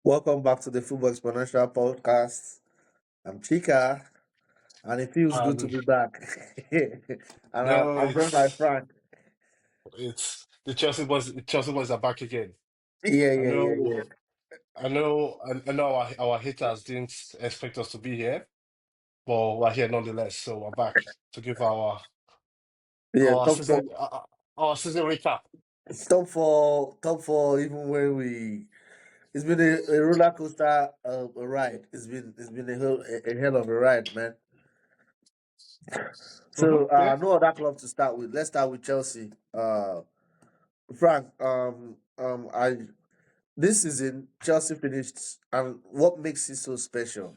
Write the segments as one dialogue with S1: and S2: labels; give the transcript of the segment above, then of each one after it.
S1: Welcome back to the Football Exponential Podcast. I'm Chika, and it feels good to
S2: And
S1: be back. and
S2: no,
S1: I'm joined by Frank.
S2: it's the Chelsea boys. The Chelsea boys are back again.
S1: Yeah,
S2: I
S1: yeah, yeah,
S2: know,
S1: yeah.
S2: I know. Our haters didn't expect us to be here, but we're here nonetheless. So we're back to give
S1: Yeah,
S2: our season our season recap.
S1: top four. Even when it's been a roller coaster a ride. It's been a hell of a ride, man. So
S2: Yeah,
S1: no other club to start with. Let's start with Chelsea. Frank, I this season, Chelsea finished, and what makes it so special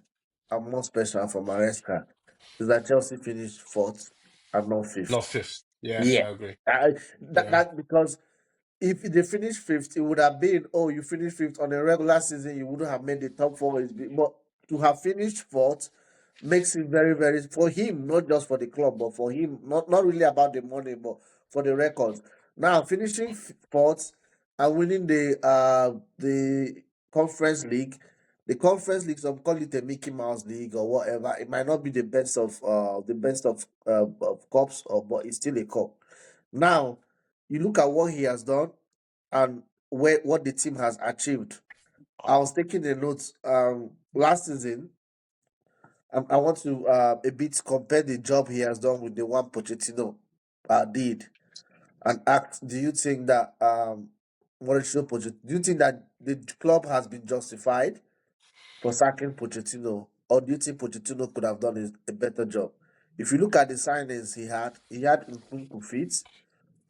S1: and more special for Maresca is that Chelsea finished fourth and not
S2: not
S1: fifth.
S2: fifth. Yeah,
S1: Yeah,
S2: I agree. Yeah,
S1: that because if they finished fifth, it would have been, oh, you finished fifth on a regular season, you wouldn't have made the top four. But to have finished fourth makes it very, very, for him, not just for the club, but for him, not really about the money, but for the records. Now, finishing fourth and winning the Conference League. The Conference League, some call it a Mickey Mouse League or whatever. It might not be the best of cups, or but it's still a cup. Now, you look at what he has done and what the team has achieved. I was taking a note. Last season, I want to a bit compare the job he has done with the one Pochettino did, and ask: Do you think that Mauricio Pochettino? Do you think that the club has been justified for sacking Pochettino, or do you think Pochettino could have done a better job? If you look at the signings he had Nkunku fit.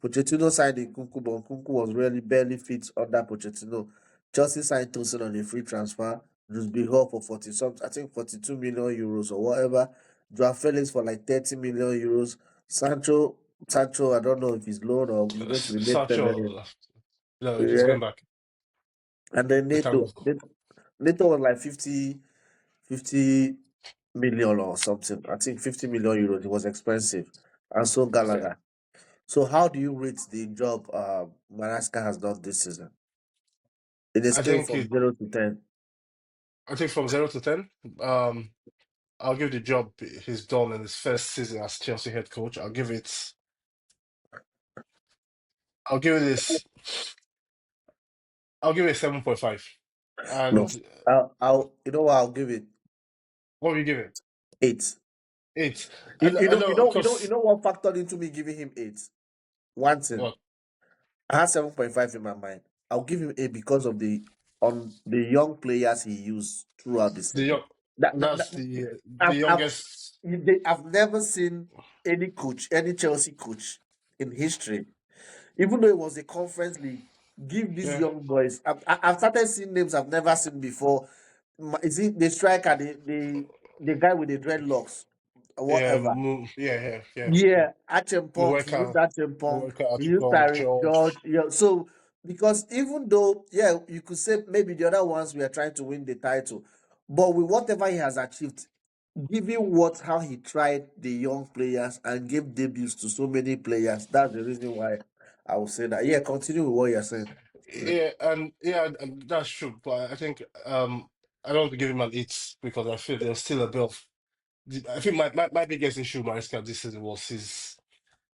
S1: Pochettino signed Nkunku, but Nkunku was really barely fit under Pochettino. Chelsea signed Tosin on a free transfer. Jusby Hall for 40 something, I think 42 million euros or whatever. Joao Felix for like 30 million euros. Sancho, I don't know if he's loan or he's going to be made permanent.
S2: Sancho. No, he's
S1: Yeah.
S2: going back.
S1: And then
S2: The time
S1: Neto.
S2: was
S1: Neto was like 50 million or something. I think 50 million euros. It was expensive. And so
S2: yeah.
S1: Gallagher. So how do you rate the job Maresca has done this season in a
S2: I
S1: scale
S2: think
S1: from
S2: it.
S1: 0 to 10?
S2: I think from 0 to 10. I'll give the job he's done in his first season as Chelsea head coach. I'll give it this. I'll give it 7.5.
S1: No,
S2: And
S1: I'll you know what, I'll give it
S2: what will you give it?
S1: 8.
S2: 8.
S1: You, you
S2: I
S1: know, you
S2: know, of
S1: know, you know, you
S2: course.
S1: know what factored into me giving him 8. One thing,
S2: What
S1: I had 7.5 in my mind. I'll give him 8 because of the young players he used throughout the
S2: the
S1: season.
S2: young?
S1: That
S2: That's the
S1: I've, I've,
S2: youngest.
S1: I've never seen any Chelsea coach in history, even though it was a conference league, give these
S2: Yeah,
S1: young boys. I've started seeing names I've never seen before. Is it the striker, the guy with the dreadlocks, or whatever?
S2: yeah.
S1: Yeah, Achempong. He used
S2: Maresca,
S1: Achempong.
S2: Maresca,
S1: He used
S2: Archibald,
S1: Tyrone George.
S2: George.
S1: Yeah, so because even though, yeah, you could say maybe the other ones were trying to win the title, but with whatever he has achieved, given how he tried the young players and gave debuts to so many players, that's the reason why I would say that. Yeah, continue with what you're saying.
S2: And that's true. But I think I don't want to give him an 8 because I feel there's still a bit of. I think my biggest issue with Maresca this season was his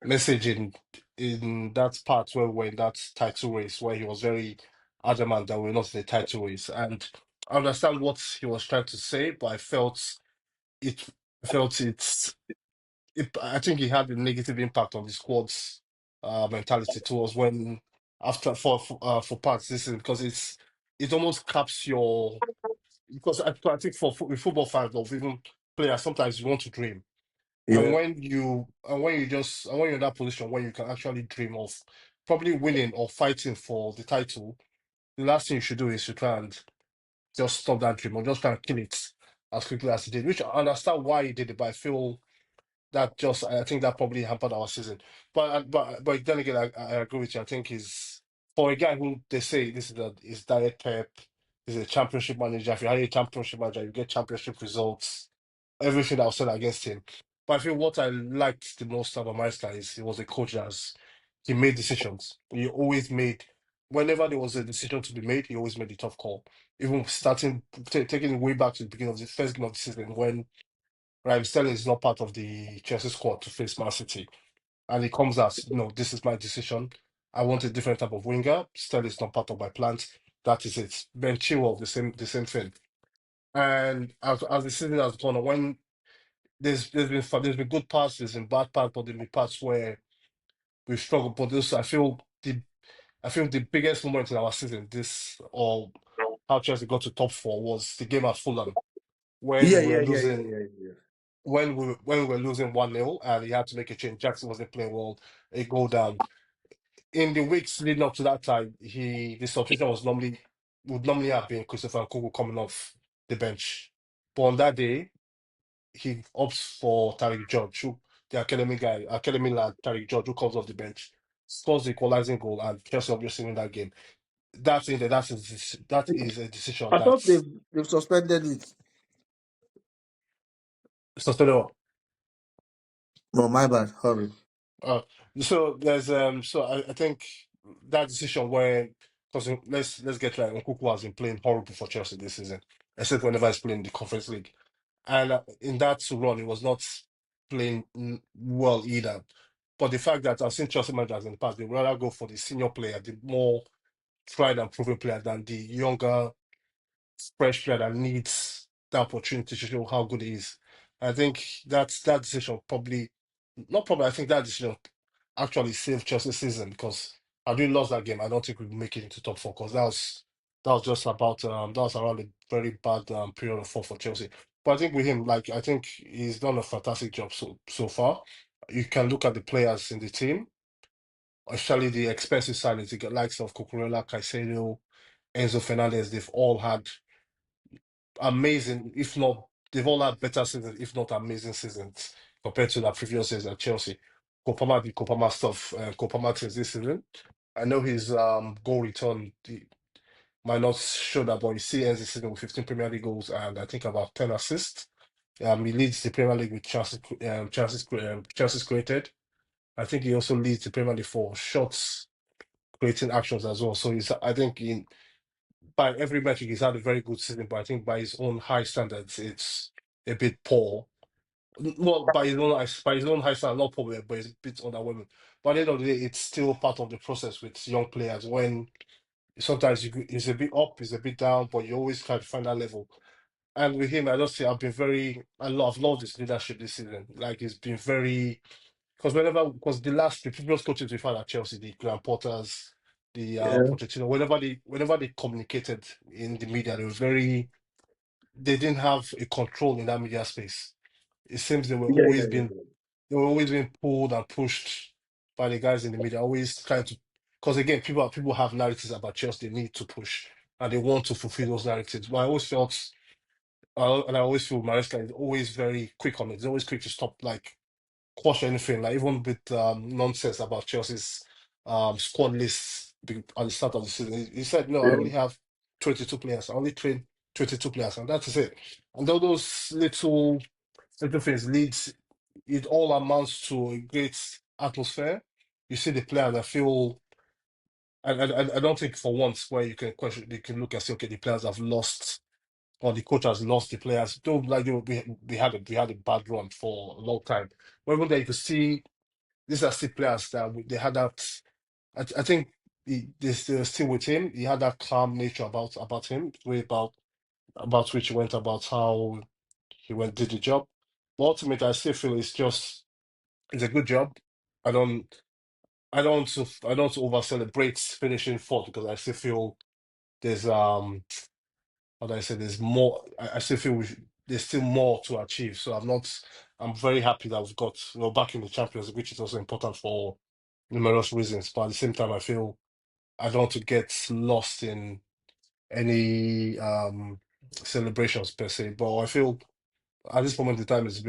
S2: message in that part where we were in that title race where he was very adamant that we're not in the title race. And I understand what he was trying to say, but it I felt I think he had a negative impact on the squad's mentality towards when after for parts this is because it almost caps your because I think with football fans or even players sometimes you want to dream and
S1: Yeah,
S2: when you're in that position where you can actually dream of probably winning or fighting for the title, the last thing you should do is to try and just stop that dream or just try and kill it as quickly as he did. Which I understand why he did it, but I feel that just I think that probably hampered our season. But then again, I agree with you. I think he's for a guy who they say this is direct Pep, he's a championship manager. If you hire a championship manager, you get championship results. Everything that was said against him. But I feel what I liked the most about Maresca is he was a coach he made decisions. He always made whenever there was a decision to be made, he always made the tough call. Even taking it way back to the beginning of the first game of the season when Raheem Sterling is not part of the Chelsea squad to face Man City, and he comes as, no, this is my decision. I want a different type of winger. Sterling is not part of my plans. That is it. Ben Chilwell, the same thing. And as the season has gone on, when there's been good parts, there's been bad parts, but there's been parts where we've struggled. But this, I feel the biggest moment in our season, this or how Chelsea got to top four, was the game at Fulham when
S1: Yeah,
S2: we were
S1: yeah, yeah, yeah,
S2: losing
S1: yeah, yeah.
S2: when we were losing 1-0 and he had to make a change. Jackson wasn't playing well, a goal down. In the weeks leading up to that time, the substitution would normally have been Christopher Hugo coming off the bench. But on that day, he opts for Tariq George, the academy lad Tariq George, who comes off the bench, scores the equalizing goal, and Chelsea obviously win that game. That is a decision
S1: I thought
S2: that's
S1: they've suspended it.
S2: sustainable.
S1: No, my bad. Sorry.
S2: Uh, so I think that decision where, because let's get right, Nkunku has been playing horrible for Chelsea this season, except whenever he's playing the Conference League, and in that run, he was not playing well either. But the fact that I've seen Chelsea managers in the past, they rather go for the senior player, the more tried and proven player, than the younger fresh player that needs the opportunity to show how good he is. I think that decision probably, not probably, I think that decision actually saved Chelsea's season because had we lost that game, I don't think we'd make it into top four because that was just about that was around a very bad period of form for Chelsea. But I think with him, like I think he's done a fantastic job so far. You can look at the players in the team, especially the expensive signings, the likes of Cucurella, Caicedo, Enzo Fernandez. They've all had amazing, if not, they've all had better seasons, if not amazing seasons, compared to the previous season at Chelsea. Kopama did Kopama stuff, Kopama things this season. I know his goal return might not show that, but you see ends the season with 15 Premier League goals and I think about 10 assists. He leads the Premier League with chances created. I think he also leads the Premier League for shots creating actions as well. So I think by every metric, he's had a very good season, but I think by his own high standards, it's a bit poor. Well, by his own high standard, not poor, but it's a bit underwhelming. But at the end of the day, it's still part of the process with young players. When sometimes it's a bit up, it's a bit down, but you always try to find that level. And with him, I just say I've loved his leadership this season. Like he's been very because the previous coaches we've had at Chelsea, the Graham Potters, the
S1: Yeah,
S2: Pochettino, whenever they communicated in the media, they didn't have a control in that media space. It seems
S1: yeah, yeah, yeah.
S2: they were always being pulled and pushed by the guys in the media, always trying to, because again, people have narratives about Chelsea they need to push and they want to fulfill those narratives. But I always felt, and I always feel Maresca is always very quick on it. He's always quick to stop like quash anything, like even with nonsense about Chelsea's squad lists at the start of the season. He said, "No, I
S1: Yeah,
S2: only have 22 players. I only train 22 players, and that is it." And all those little things leads it all amounts to a great atmosphere. You see the players that feel. I don't think for once where you can look and say, okay, the players have lost or the coach has lost the players. Though like we had a bad run for a long time. But even there you could see these are still players that they had that. I think they're still with him. He had that calm nature about him, way about which he went about how he went did the job. But ultimately, I still feel it's a good job. I don't I don't want to over celebrate finishing fourth because I still feel there's how do I say there's more. I still feel there's still more to achieve. So I'm very happy that we're back in the Champions League, which is also important for numerous reasons. But at the same time, I feel I don't want to get lost in any celebrations per se. But I feel at this moment in time, it's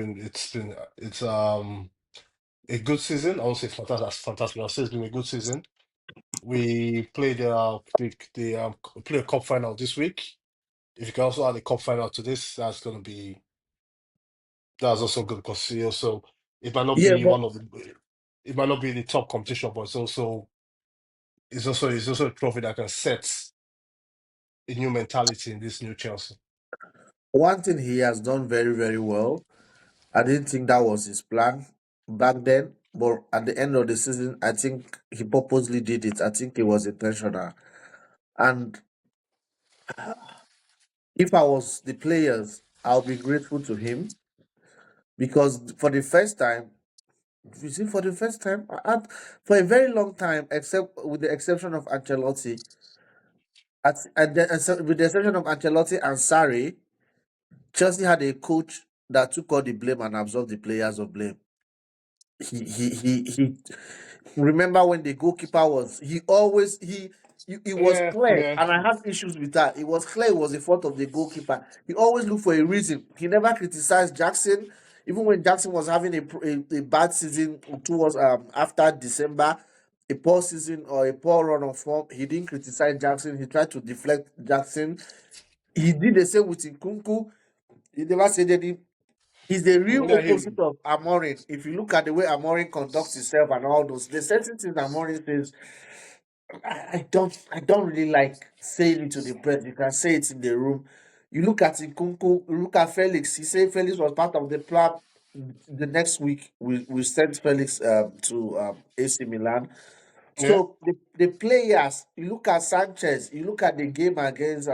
S2: a good season. I won't say fantastic. That's fantastic. I'll say it's been a good season. We played play a cup final this week. If you can also add a cup final to this, that's also good because you also it might not
S1: yeah,
S2: be
S1: but
S2: one of the it might not be the top competition, but it's also it's also a trophy that can set a new mentality in this new Chelsea.
S1: One thing he has done very, very well, I didn't think that was his plan back then, but at the end of the season, I think he purposely did it. I think it was intentional. And if I was the players, I'll be grateful to him because for the first time, you see, for the first time, for a very long time, except with the exception of Ancelotti, with the exception of Ancelotti and Sarri, Chelsea had a coach that took all the blame and absorbed the players of blame. He remember when the goalkeeper was he always he it was
S2: Yeah,
S1: clear,
S2: yeah.
S1: and I had issues with that. It was clear it was the fault of the goalkeeper. He always looked for a reason. He never criticized Jackson, even when Jackson was having a bad season towards after December, a poor season or a poor run of form. He didn't criticize Jackson. He tried to deflect Jackson. He did the same with Nkunku. He never said anything. He's the real
S2: Yeah,
S1: opposite of Amorin. If you look at the way Amorin conducts himself and all those, the certain things Amorin says, I don't really like saying it to the press. You can say it in the room. You look at Nkunku, you look at Felix. He said Felix was part of the plan. The next week, we sent Felix to AC Milan.
S2: yeah.
S1: So the players, you look at Sanchez, you look at the game against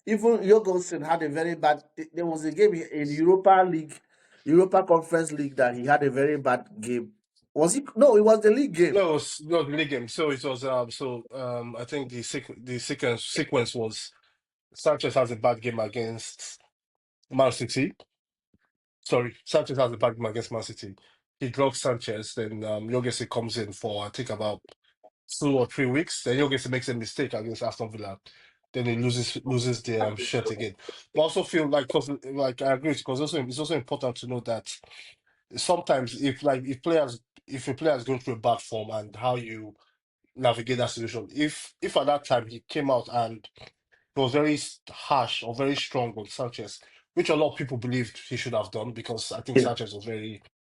S1: even Jorgensen had a very bad. There was a game in Europa League, Europa Conference League that he had a very bad game. Was it? No, it was the league game.
S2: No, it was not the league game. So it was I think the sequence was Sanchez has a bad game against Man City. Sorry, Sanchez has a bad game against Man City. He drops Sanchez, then Jorgensen comes in for I think about 2 or 3 weeks. Then Jorgensen makes a mistake against Aston Villa. Then he loses the shirt again. But I also feel like, cause like I agree, because also it's also important to know that sometimes if a player is going through a bad form and how you navigate that situation. If at that time he came out and he was very harsh or very strong on Sanchez, which a lot of people believed he should have done because I think
S1: Yeah.
S2: Sanchez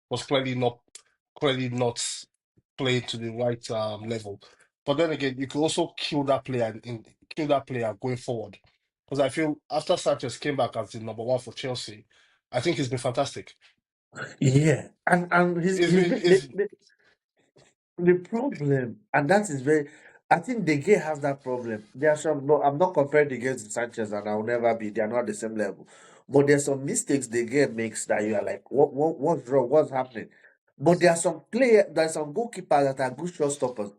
S2: was clearly not playing to the right level. But then again, you could also kill that player going forward. Because I feel after Sanchez came back as the number one for Chelsea, I think he's been fantastic.
S1: Yeah, and
S2: He's
S1: he's
S2: been
S1: been
S2: is
S1: the problem, and that is very. I think De Gea has that problem. There are some. No, I'm not comparing against Sanchez, and I'll never be. They are not the same level. But there's some mistakes De Gea makes that you are like, what's wrong? What's happening? But there's some goalkeepers that are good shot stoppers.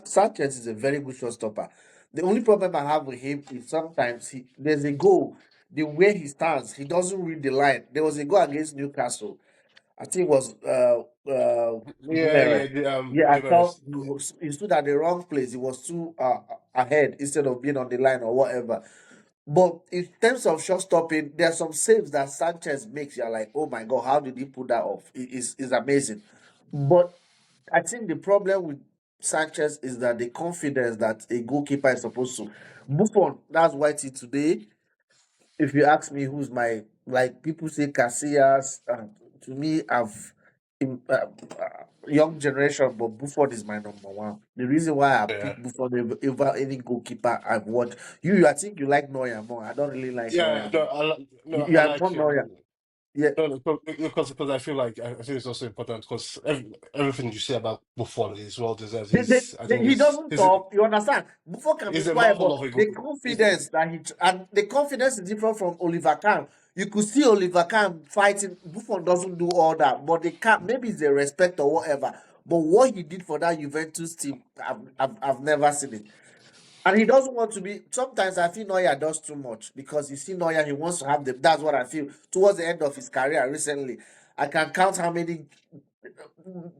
S1: Sanchez is a very good shot stopper. The only problem I have with him is sometimes there's a goal. The way he stands, he doesn't read the line. There was a goal against Newcastle. I think it was
S2: yeah,
S1: Gimenez.
S2: yeah, the
S1: Yeah, I thought
S2: Gimenez.
S1: he stood at the wrong place. He was too ahead instead of being on the line or whatever. But in terms of shot stopping, there are some saves that Sanchez makes. You're like, oh my god, how did he put that off? It's amazing. But I think the problem with Sanchez is that the confidence that a goalkeeper is supposed to. Buffon, that's why till today, if you ask me who's my like people say Casillas, to me young generation, but Buffon is my number one. The reason why I
S2: Yeah.
S1: pick Buffon over any goalkeeper I've watched. You, I think you like Neuer more. I don't really like
S2: Yeah,
S1: Neuer
S2: no,
S1: more.
S2: no,
S1: You
S2: I
S1: are more
S2: like
S1: Neuer. Yeah,
S2: no, no, because I feel it's also important because everything you say about Buffon is well deserved. I think
S1: he doesn't talk. You understand? Buffon can be
S2: he's a
S1: quiet,
S2: marvel
S1: but
S2: of a
S1: the
S2: good.
S1: confidence that and the confidence is different from Oliver Kahn. You could see Oliver Kahn fighting. Buffon doesn't do all that, but they can't. Maybe it's the respect or whatever. But what he did for that Juventus team, I've never seen it. And he doesn't want to be. Sometimes I feel Neuer does too much because you see Neuer, he wants to have the. That's what I feel. Towards the end of his career recently, I can count how many.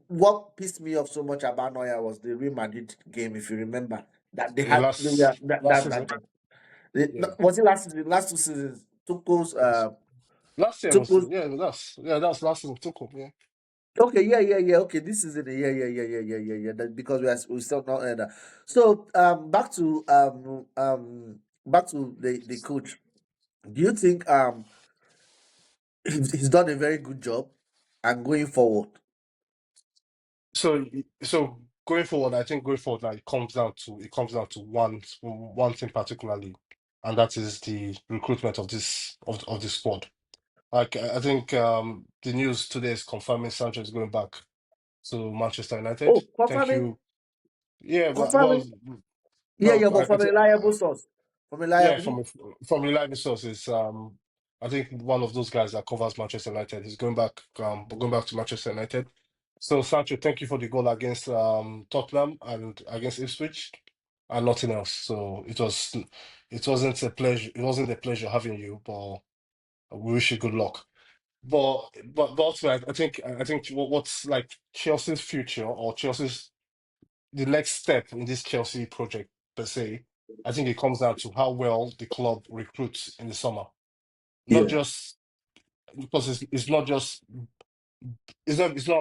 S1: What pissed me off so much about Neuer was the Real Madrid game. If you remember that they
S2: The
S1: had, they were,
S2: last season. Yeah,
S1: was it last season? Last 2 seasons, Tuchel's,
S2: yes. Last year was
S1: Tuchel's.
S2: that's last season. Took him. Yeah.
S1: Okay, yeah. Okay, this is it. Yeah. That because we still not that. So back to the coach. Do you think he's done a very good job and going forward?
S2: So going forward, I think going forward, like, it comes down to one thing particularly, and that is the recruitment of this squad. Like, I think the news today is confirming Sanchez going back to Manchester United.
S1: Oh,
S2: Thank
S1: confirming,
S2: you. Yeah,
S1: confirming. Yeah,
S2: well,
S1: yeah, but from a reliable source. From
S2: yeah,
S1: reliable.
S2: from reliable sources, I think one of those guys that covers Manchester United is going back to Manchester United. So Sancho, thank you for the goal against Tottenham and against Ipswich, and nothing else. So it wasn't a pleasure having you, but we wish you good luck. But ultimately, I think what's like Chelsea's future, or Chelsea's the next step in this Chelsea project per se, I think it comes down to how well the club recruits in the summer. Not
S1: Yeah,
S2: just because it's not a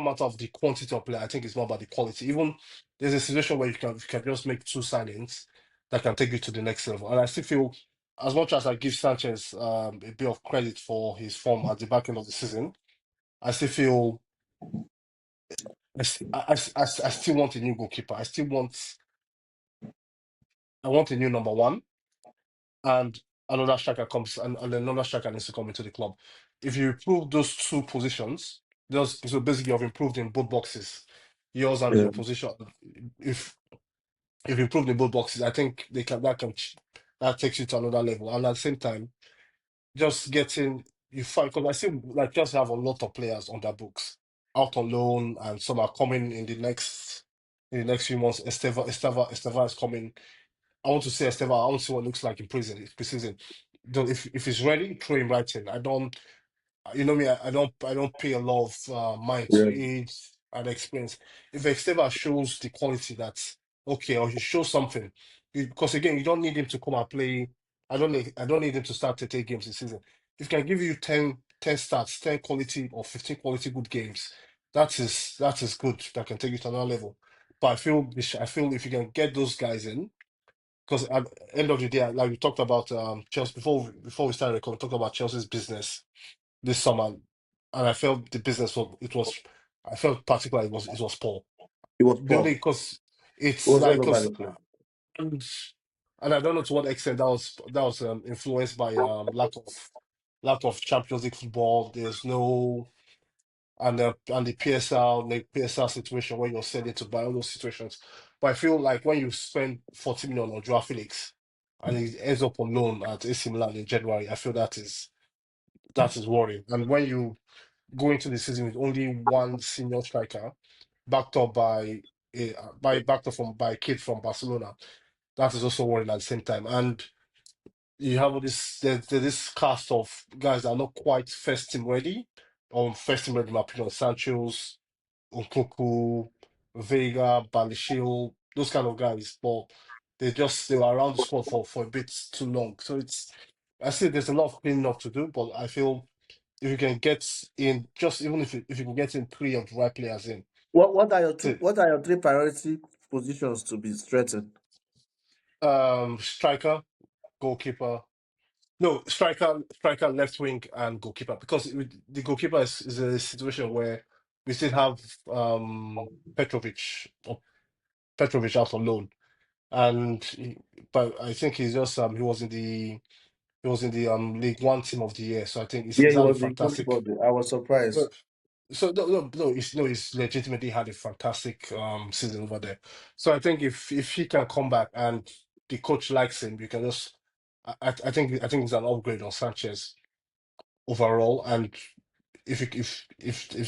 S2: matter of the quantity of player. I think it's more about the quality. Even there's a situation where you can just make two signings that can take you to the next level. And I still feel, as much as I give Sanchez a bit of credit for his form at the back end of the season, I still feel I still want a new goalkeeper. I want a new number one, and another striker comes, and another striker needs to come into the club. If you improve those two positions, so basically you've improved in both boxes, yours and
S1: yeah.
S2: your position. If if you improve in both boxes, I think that takes you to another level. And at the same time, just getting you find, because I see like just have a lot of players on their books out on loan, and some are coming in the next few months. Esteva is coming. I want to see Esteva. I want to see what it looks like in prison, preseason. If he's ready, throw him right in. I don't, you know me, I don't pay a lot of mind to
S1: Yeah.
S2: age and experience. If Esteva shows the quality that's okay, or he shows something, because again, you don't need him to come and play. I don't need him to start 30 games this season. If he can give you 10 starts, 10 quality or 15 quality good games, that is good. That can take you to another level. But I feel if you can get those guys in, because at the end of the day, like we talked about Chelsea before we started recording, we talked about Chelsea's business this summer, and I felt the business I felt particularly it was poor.
S1: It was
S2: The only
S1: poor.
S2: because
S1: It
S2: it's
S1: was
S2: like
S1: all over
S2: because
S1: the place.
S2: and, and I don't know to what extent that was influenced by lack of Champions League football. There's no and the PSL situation where you're selling to buy all those situations. But I feel like when you spend 40 million on Joao Felix and he ends up on loan at AC Milan in January, I feel that is worrying. And when you go into the season with only one senior striker, backed up by a kid from Barcelona, that is also worrying at the same time. And you have all there's this cast of guys that are not quite first team ready, or first team ready, in my opinion. Sancho's, Nkunku, Vega, Balishil, those kind of guys. But they were around the squad for a bit too long. So I see there's a lot of cleaning up to do, but I feel if you can get in, just even if you can get in three of the right players in, to,
S1: What are your three priority positions to be strengthened?
S2: striker, goalkeeper. No, striker, left wing, and goalkeeper. Because the goalkeeper is a situation where we still have Petrovic or Petrovic out on loan, and but I think he was in the League One Team of the Year. So I think he's,
S1: Yeah,
S2: he's
S1: he
S2: had a
S1: was the golden
S2: fantastic.
S1: body. I was
S2: So,
S1: surprised.
S2: so no, he's legitimately had a fantastic season over there. So I think if he can come back and the coach likes him, you can just. I think it's an upgrade on Sanchez overall, and if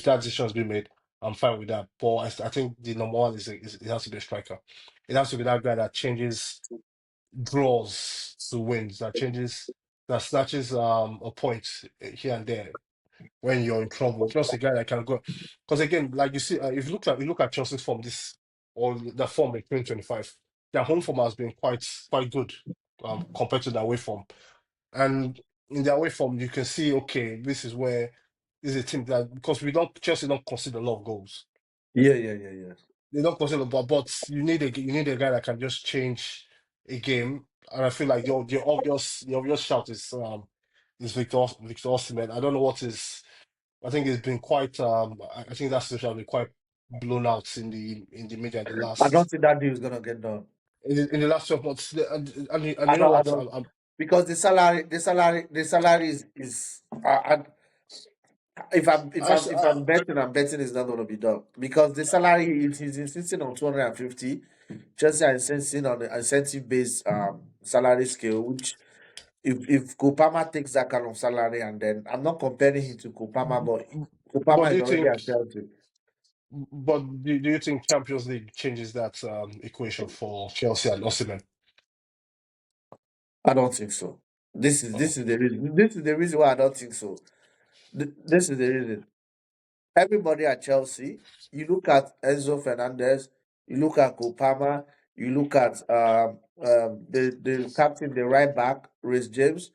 S2: that decision has been made, I'm fine with that. But I think the number one is it has to be a striker. It has to be that guy that changes draws to wins, that snatches a point here and there when you're in trouble. Just a guy that can go. Because again, like you see, if you look at Chelsea's form this or the form in 2025, their home form has been quite good compared to their away form. And in their away form, you can see, okay, this is a team that, because Chelsea don't concede a lot of goals.
S1: Yeah, yeah, yeah, yeah.
S2: They don't concede, but you need a guy that can just change a game. And I feel like the obvious shout is Victor Osimhen. I don't know what is. I think it's been quite. I think that situation has been quite blown out in the media
S1: I don't think that deal is gonna get done.
S2: in the last 12 months. And
S1: I
S2: you know
S1: don't. I
S2: what?
S1: don't because the salary is. If I'm betting, I'm betting it's not going to be done because the salary he's insisting on 250. Chelsea are insisting on the incentive based salary scale, which if Kopama takes that kind of salary, and then I'm not comparing him to Kopama, but
S2: but
S1: Kopama
S2: do
S1: is
S2: you
S1: already
S2: think?
S1: at Chelsea.
S2: But do you think Champions League changes that equation for Chelsea and Osimhen?
S1: I don't think so. This is the reason. This is the reason why I don't think so. This is the reason. Everybody at Chelsea, you look at Enzo Fernandez, you look at Kopama, you look at the captain, the right back, Rhys James.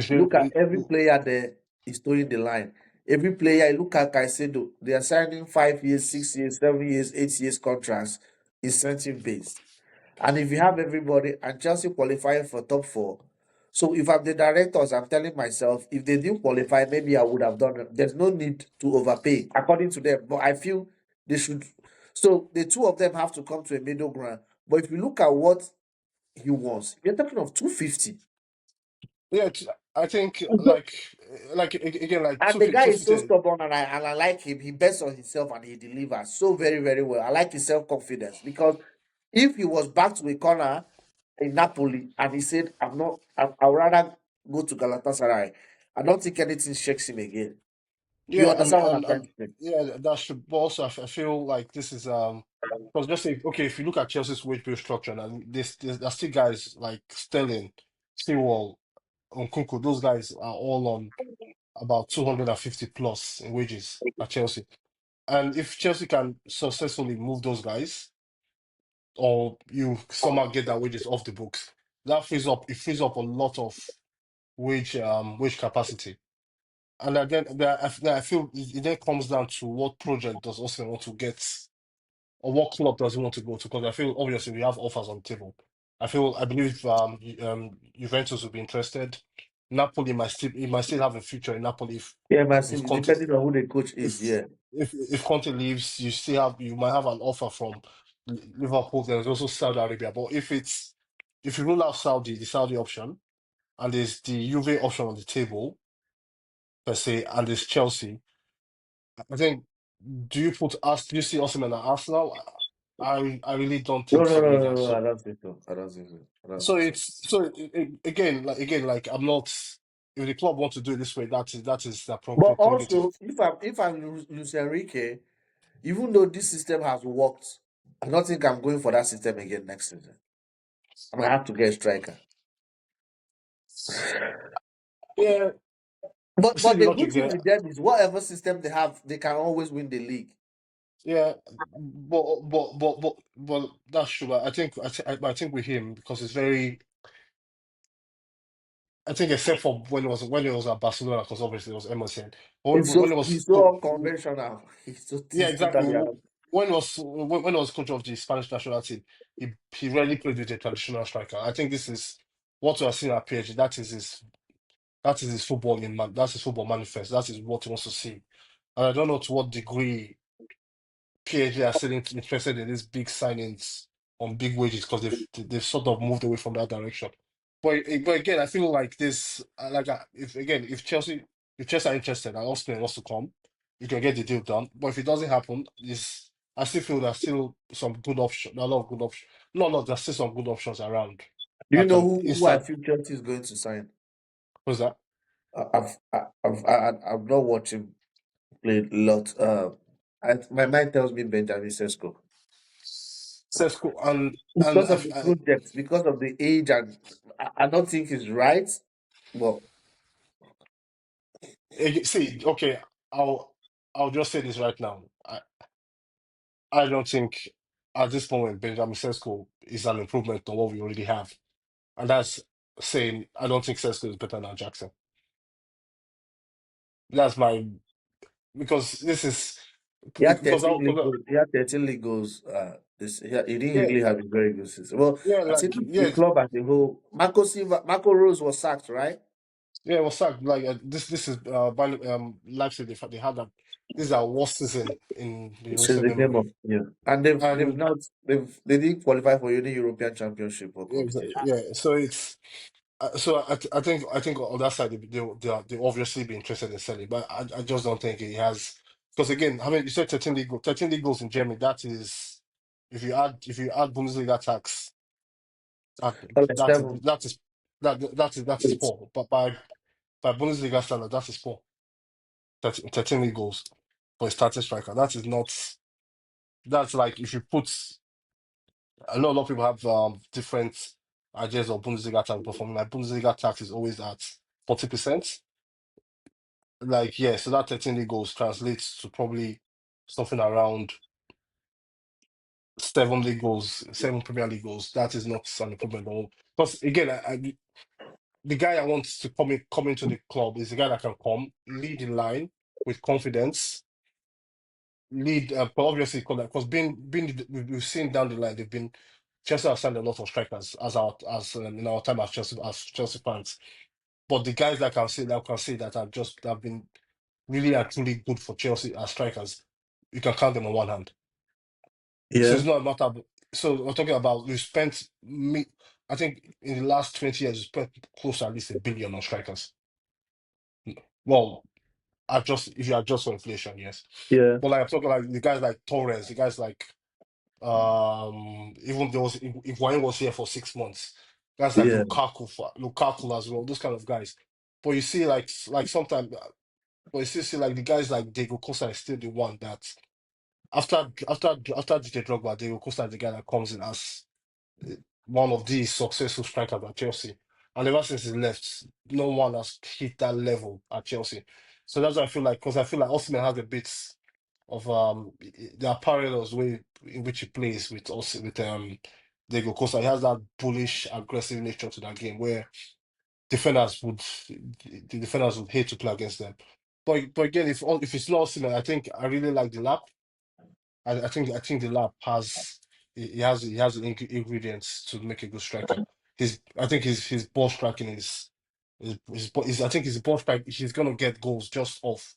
S1: You look at every player there is towing the line. Every player, you look at Caicedo, they are signing 5 years, 6 years, 7 years, 8 years contracts, incentive based. And if you have everybody and Chelsea qualifying for top four, so if I'm the directors, I'm telling myself, if they didn't qualify, maybe I would have done it. There's no need to overpay, according to them. But I feel they should. So the two of them have to come to a middle ground. But if you look at what he wants, you're talking of 250.
S2: Yeah, I think again like
S1: And the guy
S2: two
S1: is so
S2: fifty.
S1: stubborn, and I like him. He bets on himself and he delivers so very, very well. I like his self confidence because if he was back to a corner in Napoli and he said, "I'm not, I'd rather go to Galatasaray," I don't think anything shakes him again. You
S2: Yeah,
S1: understand what I'm trying to say?
S2: yeah, that's true. But also, I feel like this is because just say okay, if you look at Chelsea's wage bill structure, and there's still guys like Sterling, Stewall, Nkunku, those guys are all on about 250 plus in wages at Chelsea. And if Chelsea can successfully move those guys, or you somehow get their wages off the books, that frees up a lot of wage capacity. And then I feel it then comes down to what project does Austin want to get, or what club does he want to go to? Because I feel obviously we have offers on the table. I believe Juventus will be interested. Napoli might still have a future in Napoli
S1: Yeah,
S2: if
S1: massive.
S2: Conte
S1: Depending on who the coach is,
S2: if
S1: yeah.
S2: if Conte leaves, you might have an offer from Liverpool. There's also Saudi Arabia, but if you rule out the Saudi option, and there's the Juve option on the table per se, and there's Chelsea. I think do you see Osimhen at Arsenal? I really don't
S1: No,
S2: think
S1: no,
S2: so
S1: no,
S2: either.
S1: no, no. I
S2: So
S1: don't think so. I don't think so. I don't
S2: so
S1: think so.
S2: it's so again like I'm not, if the club want to do it this way, that is the
S1: But
S2: prerogative.
S1: also, if I'm Luis Enrique, even though this system has worked, I don't think I'm going for that system again next season. I'm gonna have to get a striker.
S2: Yeah, see
S1: But
S2: the
S1: the good
S2: logic
S1: thing
S2: there.
S1: with them is whatever system they have, they can always win the league.
S2: Yeah, but that's true. But I think with him because it's very. I think except for when it was at Barcelona, because obviously it was Emerson. But
S1: It's so
S2: when it was
S1: he's so unconventional.
S2: yeah,
S1: He's
S2: exactly.
S1: totally out.
S2: When I was coach of the Spanish national team, he rarely played with a traditional striker. I think this is what we are seeing at PSG. That is his football that's his football manifest. That is what he wants to see. And I don't know to what degree PSG are still interested in these big signings on big wages because they've sort of moved away from that direction. But again, I feel like this if Chelsea are interested and Austin wants to come, you can get the deal done. But if it doesn't happen, this I still feel there's still some good options. A lot of good options. No, there's still some good options around
S1: Do you
S2: that
S1: know
S2: can
S1: who I
S2: instantly.
S1: feel Chelsea is going to sign?
S2: What's that?
S1: I've not watched him play a lot. My mind tells me Benjamin Sesko
S2: Sesko and
S1: because of the project, because of the age, and I don't think he's right. But
S2: see, okay, I'll just say this right now. I don't think at this moment Benjamin Sesko is an improvement on what we already have. And that's saying I don't think Sesko is better than Jackson. That's my because this is
S1: he had
S2: because
S1: 13
S2: I
S1: league
S2: because
S1: goals. He had 13 league goals. He didn't
S2: yeah
S1: really have a very good season. Well,
S2: yeah
S1: I
S2: like
S1: think the
S2: yeah
S1: club as a whole, Marco Rose was sacked, right?
S2: Yeah, it was sacked. Like this is Leipzig. They had that. This is our worst season in the
S1: Since
S2: recent
S1: the game
S2: memory.
S1: of yeah, and they've
S2: And
S1: not they didn't qualify for any European Championship or
S2: yeah,
S1: competition.
S2: yeah, so it's so I think on that side they obviously be interested in selling, but I just don't think he has because again, I mean, you said 13 league goals in Germany. That is if you add Bundesliga tax, that
S1: Well, like
S2: that is
S1: seven,
S2: that is that is
S1: eight.
S2: poor. But by Bundesliga standard, that is poor. 13 league goals for a starting striker. That is not. That's like if you put. I know a lot of people have different ideas of Bundesliga tax, but for me, like Bundesliga tax is always at 40%. Like, yeah, so that 13 league goals translates to probably something around 7 league goals, 7 Premier League goals. That is not an improvement at all. Because again, the guy I want to come into the club is the guy that can come, lead in line with confidence, lead, but obviously, because we've seen down the line, they've been Chelsea have signed a lot of strikers in our time as Chelsea fans. But the guys that have been really and truly good for Chelsea as strikers, you can count them on one hand. So
S1: Yeah,
S2: it's not a matter of, so we're talking about we spent me I think in the last 20 years we spent close to at least 1 billion on strikers. Well, adjust if you adjust for inflation, yes.
S1: yeah,
S2: But like I'm talking like the guys like Torres, the guys like even there was Higuain was here for 6 months. Guys like
S1: yeah.
S2: Lukaku as well, those kind of guys. But you see, like sometimes, but you still see like the guys like Diego Costa is still the one that after DJ Drogba, Diego Costa is the guy that comes in as uh, one of the successful strikers at Chelsea. And ever since he left, no one has hit that level at Chelsea. So that's what I feel like, because I feel like Osimhen has a bit of there are parallels way in which he plays with Diego Costa. He has that bullish, aggressive nature to that game where defenders would the defenders would hate to play against them. But again, if it's not Osimhen, I think I really like the lap. I think the lab has he has the ingredients to make a good striker. I think his ball striking I think his ball strike he's gonna get goals just off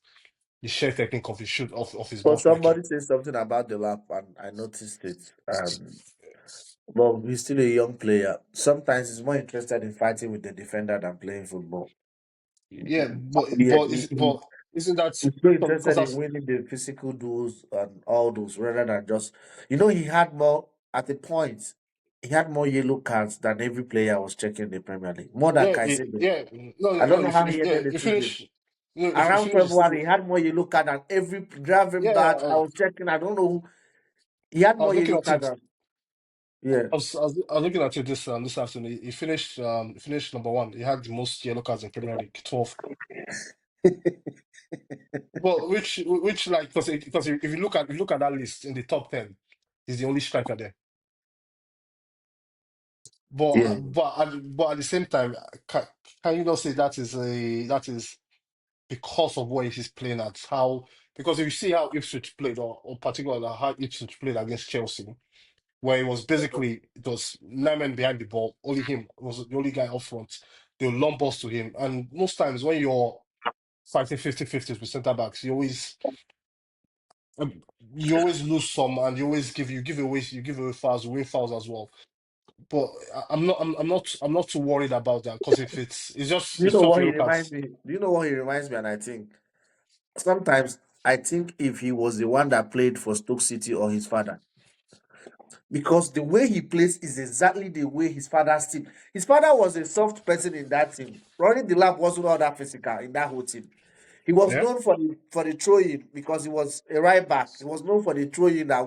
S2: the sheer technique of his shoot of his ball
S1: But
S2: striking.
S1: somebody said something about the lap, and I noticed it. But he's still a young player. Sometimes he's more interested in fighting with the defender than playing football.
S2: Yeah,
S1: Yeah,
S2: but isn't that
S1: he's so
S2: because
S1: interested in
S2: that's
S1: winning the physical duels and all those rather than just, he had more at the point. He had more yellow cards than every player was checking in the Premier League. More than Caicedo.
S2: yeah no
S1: I
S2: no
S1: don't
S2: no
S1: know how he ended the
S2: you
S1: season.
S2: finish if you
S1: Around
S2: finish the
S1: February,
S2: season
S1: he had more yellow card than every driving
S2: yeah
S1: back. I was checking. I don't know who. He had
S2: I was
S1: more
S2: looking
S1: yellow
S2: at
S1: card
S2: it
S1: than. Yeah.
S2: I was looking at it this afternoon. He finished number one. He had the most yellow cards in Premier League, 12. Well, which like because if you look at that list in the top 10, he's the only striker there.
S1: Yeah.
S2: But at the same time, can you not say that is because of where he's playing at how because if you see how Ipswich played or particularly how Ipswich played against Chelsea, where it was 9 men behind the ball, only him was the only guy up front. They'll lump balls to him, and most times when you're fighting 50-50 with centre backs, um, you always lose some, and you give away fouls, you win fouls as well. But I'm not too worried about that because if it's just
S1: Do you
S2: it's
S1: know
S2: 12
S1: what he
S2: yellow
S1: reminds
S2: cards.
S1: me? Do you know what he reminds me? And I think sometimes I think if he was the one that played for Stoke City or his father, because the way he plays is exactly the way his father's team. His father was a soft person in that team. Running the lap wasn't all that physical in that whole team. He was
S2: Yeah.
S1: known for the throwing because he was a right back. He was known for the throwing that,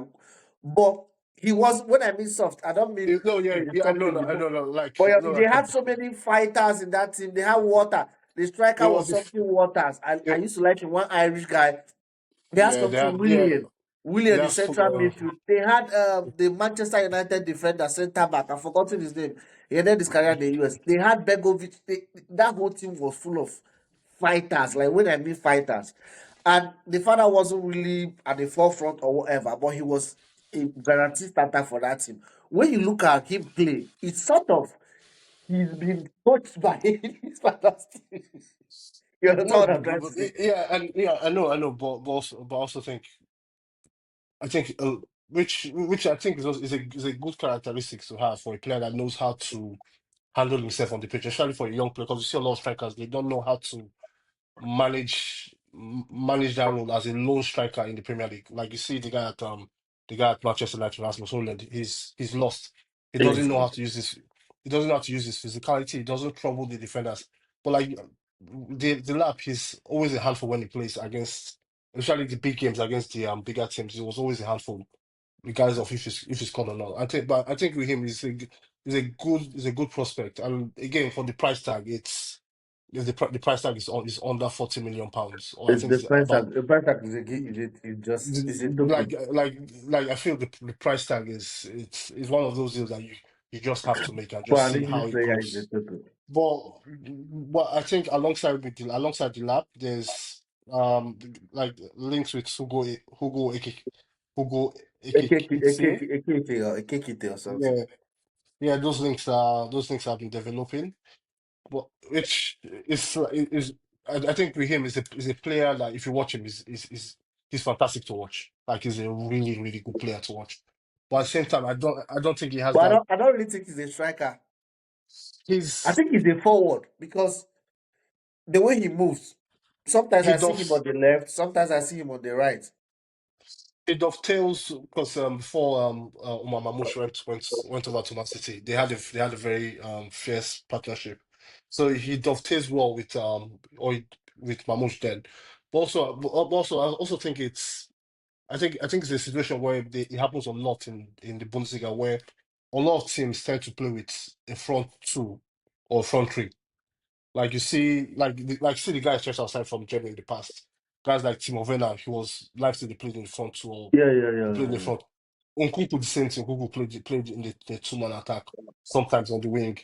S1: but he was when I mean soft, I don't mean
S2: No, yeah,
S1: in the
S2: yeah. I
S1: soft
S2: know,
S1: in
S2: no,
S1: the
S2: I
S1: book.
S2: know, no. Like,
S1: But
S2: no,
S1: they
S2: like
S1: had so many fighters in that team. They had Water. The striker
S2: it
S1: was
S2: was if
S1: something Waters. I
S2: it,
S1: used to like him, one Irish guy. They had
S2: yeah, they
S1: something
S2: had yeah,
S1: William.
S2: they
S1: William, the
S2: have
S1: central midfield. They had the Manchester United defender, centre back. I've forgotten his name. He ended his career in the US. They had Begovic. That whole team was full of fighters. Like when I mean fighters. And the father wasn't really at the forefront or whatever, but he was a guaranteed starter for that team. When you look at him play, it's sort of He's been coached by his fantastic. You understand
S2: No,
S1: what I'm trying to say?
S2: yeah, and yeah, I know, but also think I think which I think is a good characteristic to have for a player that knows how to handle himself on the pitch, especially for a young player, because you see a lot of strikers they don't know how to manage that role as a lone striker in the Premier League. Like you see the guy at Manchester United, Rasmus Hojlund, he's lost. He doesn't
S1: Yes.
S2: know how to use his he doesn't know how to use his physicality. He doesn't trouble the defenders. But like the lap, he's always a handful when he plays against, especially the big games against the bigger teams. He was always a handful, regardless of if he's called or not. I think with him, he's a good prospect. And again, for the price tag, if the price tag is under 40 million pounds, or I
S1: It's
S2: think
S1: the
S2: it's
S1: price
S2: about
S1: tag. The price tag is a is a
S2: like
S1: token.
S2: like like I feel the price tag is one of those deals that you just have to make and
S1: For
S2: just
S1: an
S2: see how
S1: English
S2: it
S1: player, is a
S2: goes.
S1: token.
S2: But I think alongside the lap, there's like links with Hugo Ekitike.
S1: Ekekite or something.
S2: Yeah, yeah, those links have been developing. But which is I think with him is a player that if you watch him is he's fantastic to watch. Like he's a really good player to watch. But at the same time, I don't think he has
S1: But
S2: that.
S1: I don't really think he's a striker. I
S2: He's
S1: think he's a forward because the way he moves, sometimes
S2: he
S1: I see him on
S2: does
S1: the left, sometimes I see him on the right.
S2: he dovetails because before Umar Mamouche went over to Man City, they had a very fierce partnership. So he dovetails well with with Mamouche then. But I also think I think it's a situation where it happens a lot in the Bundesliga where a lot of teams tend to play with a front two or front three. Like you see, see the guys stretched outside from Germany in the past. Guys like Timo Werner, he was Leipzig, they played in the front two or he played in the
S1: Yeah.
S2: front. Nkunku the same thing. Nkunku played in the two-man attack, sometimes on the wing.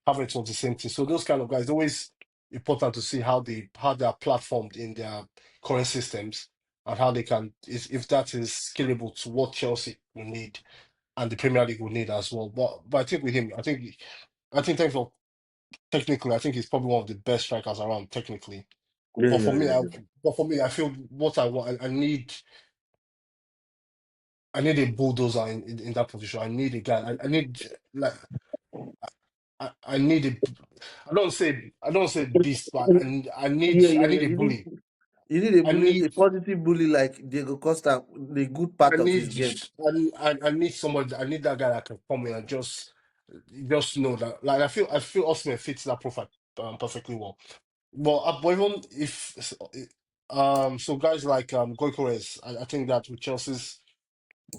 S2: Havertz was the same thing. So those kind of guys, it's always important to see how they are platformed in their current systems and how they can if that is scalable to what Chelsea will need and the Premier League will need as well. But I think with him, I think in terms of technically, I think he's probably one of the best strikers around technically. But for me,
S1: Yeah.
S2: I feel what I want, I need a bulldozer in that position. I need a guy. I need like I need a. I don't say beast, but I need a
S1: You
S2: bully.
S1: need a
S2: I
S1: bully, a
S2: need
S1: positive bully like Diego Costa, the good part
S2: I
S1: of his
S2: need
S1: game.
S2: I need somebody. I need that guy that can come in and just know that. Like I feel Osimhen fits that profile perfectly well. But even if so guys like Goicores, I think that with Chelsea's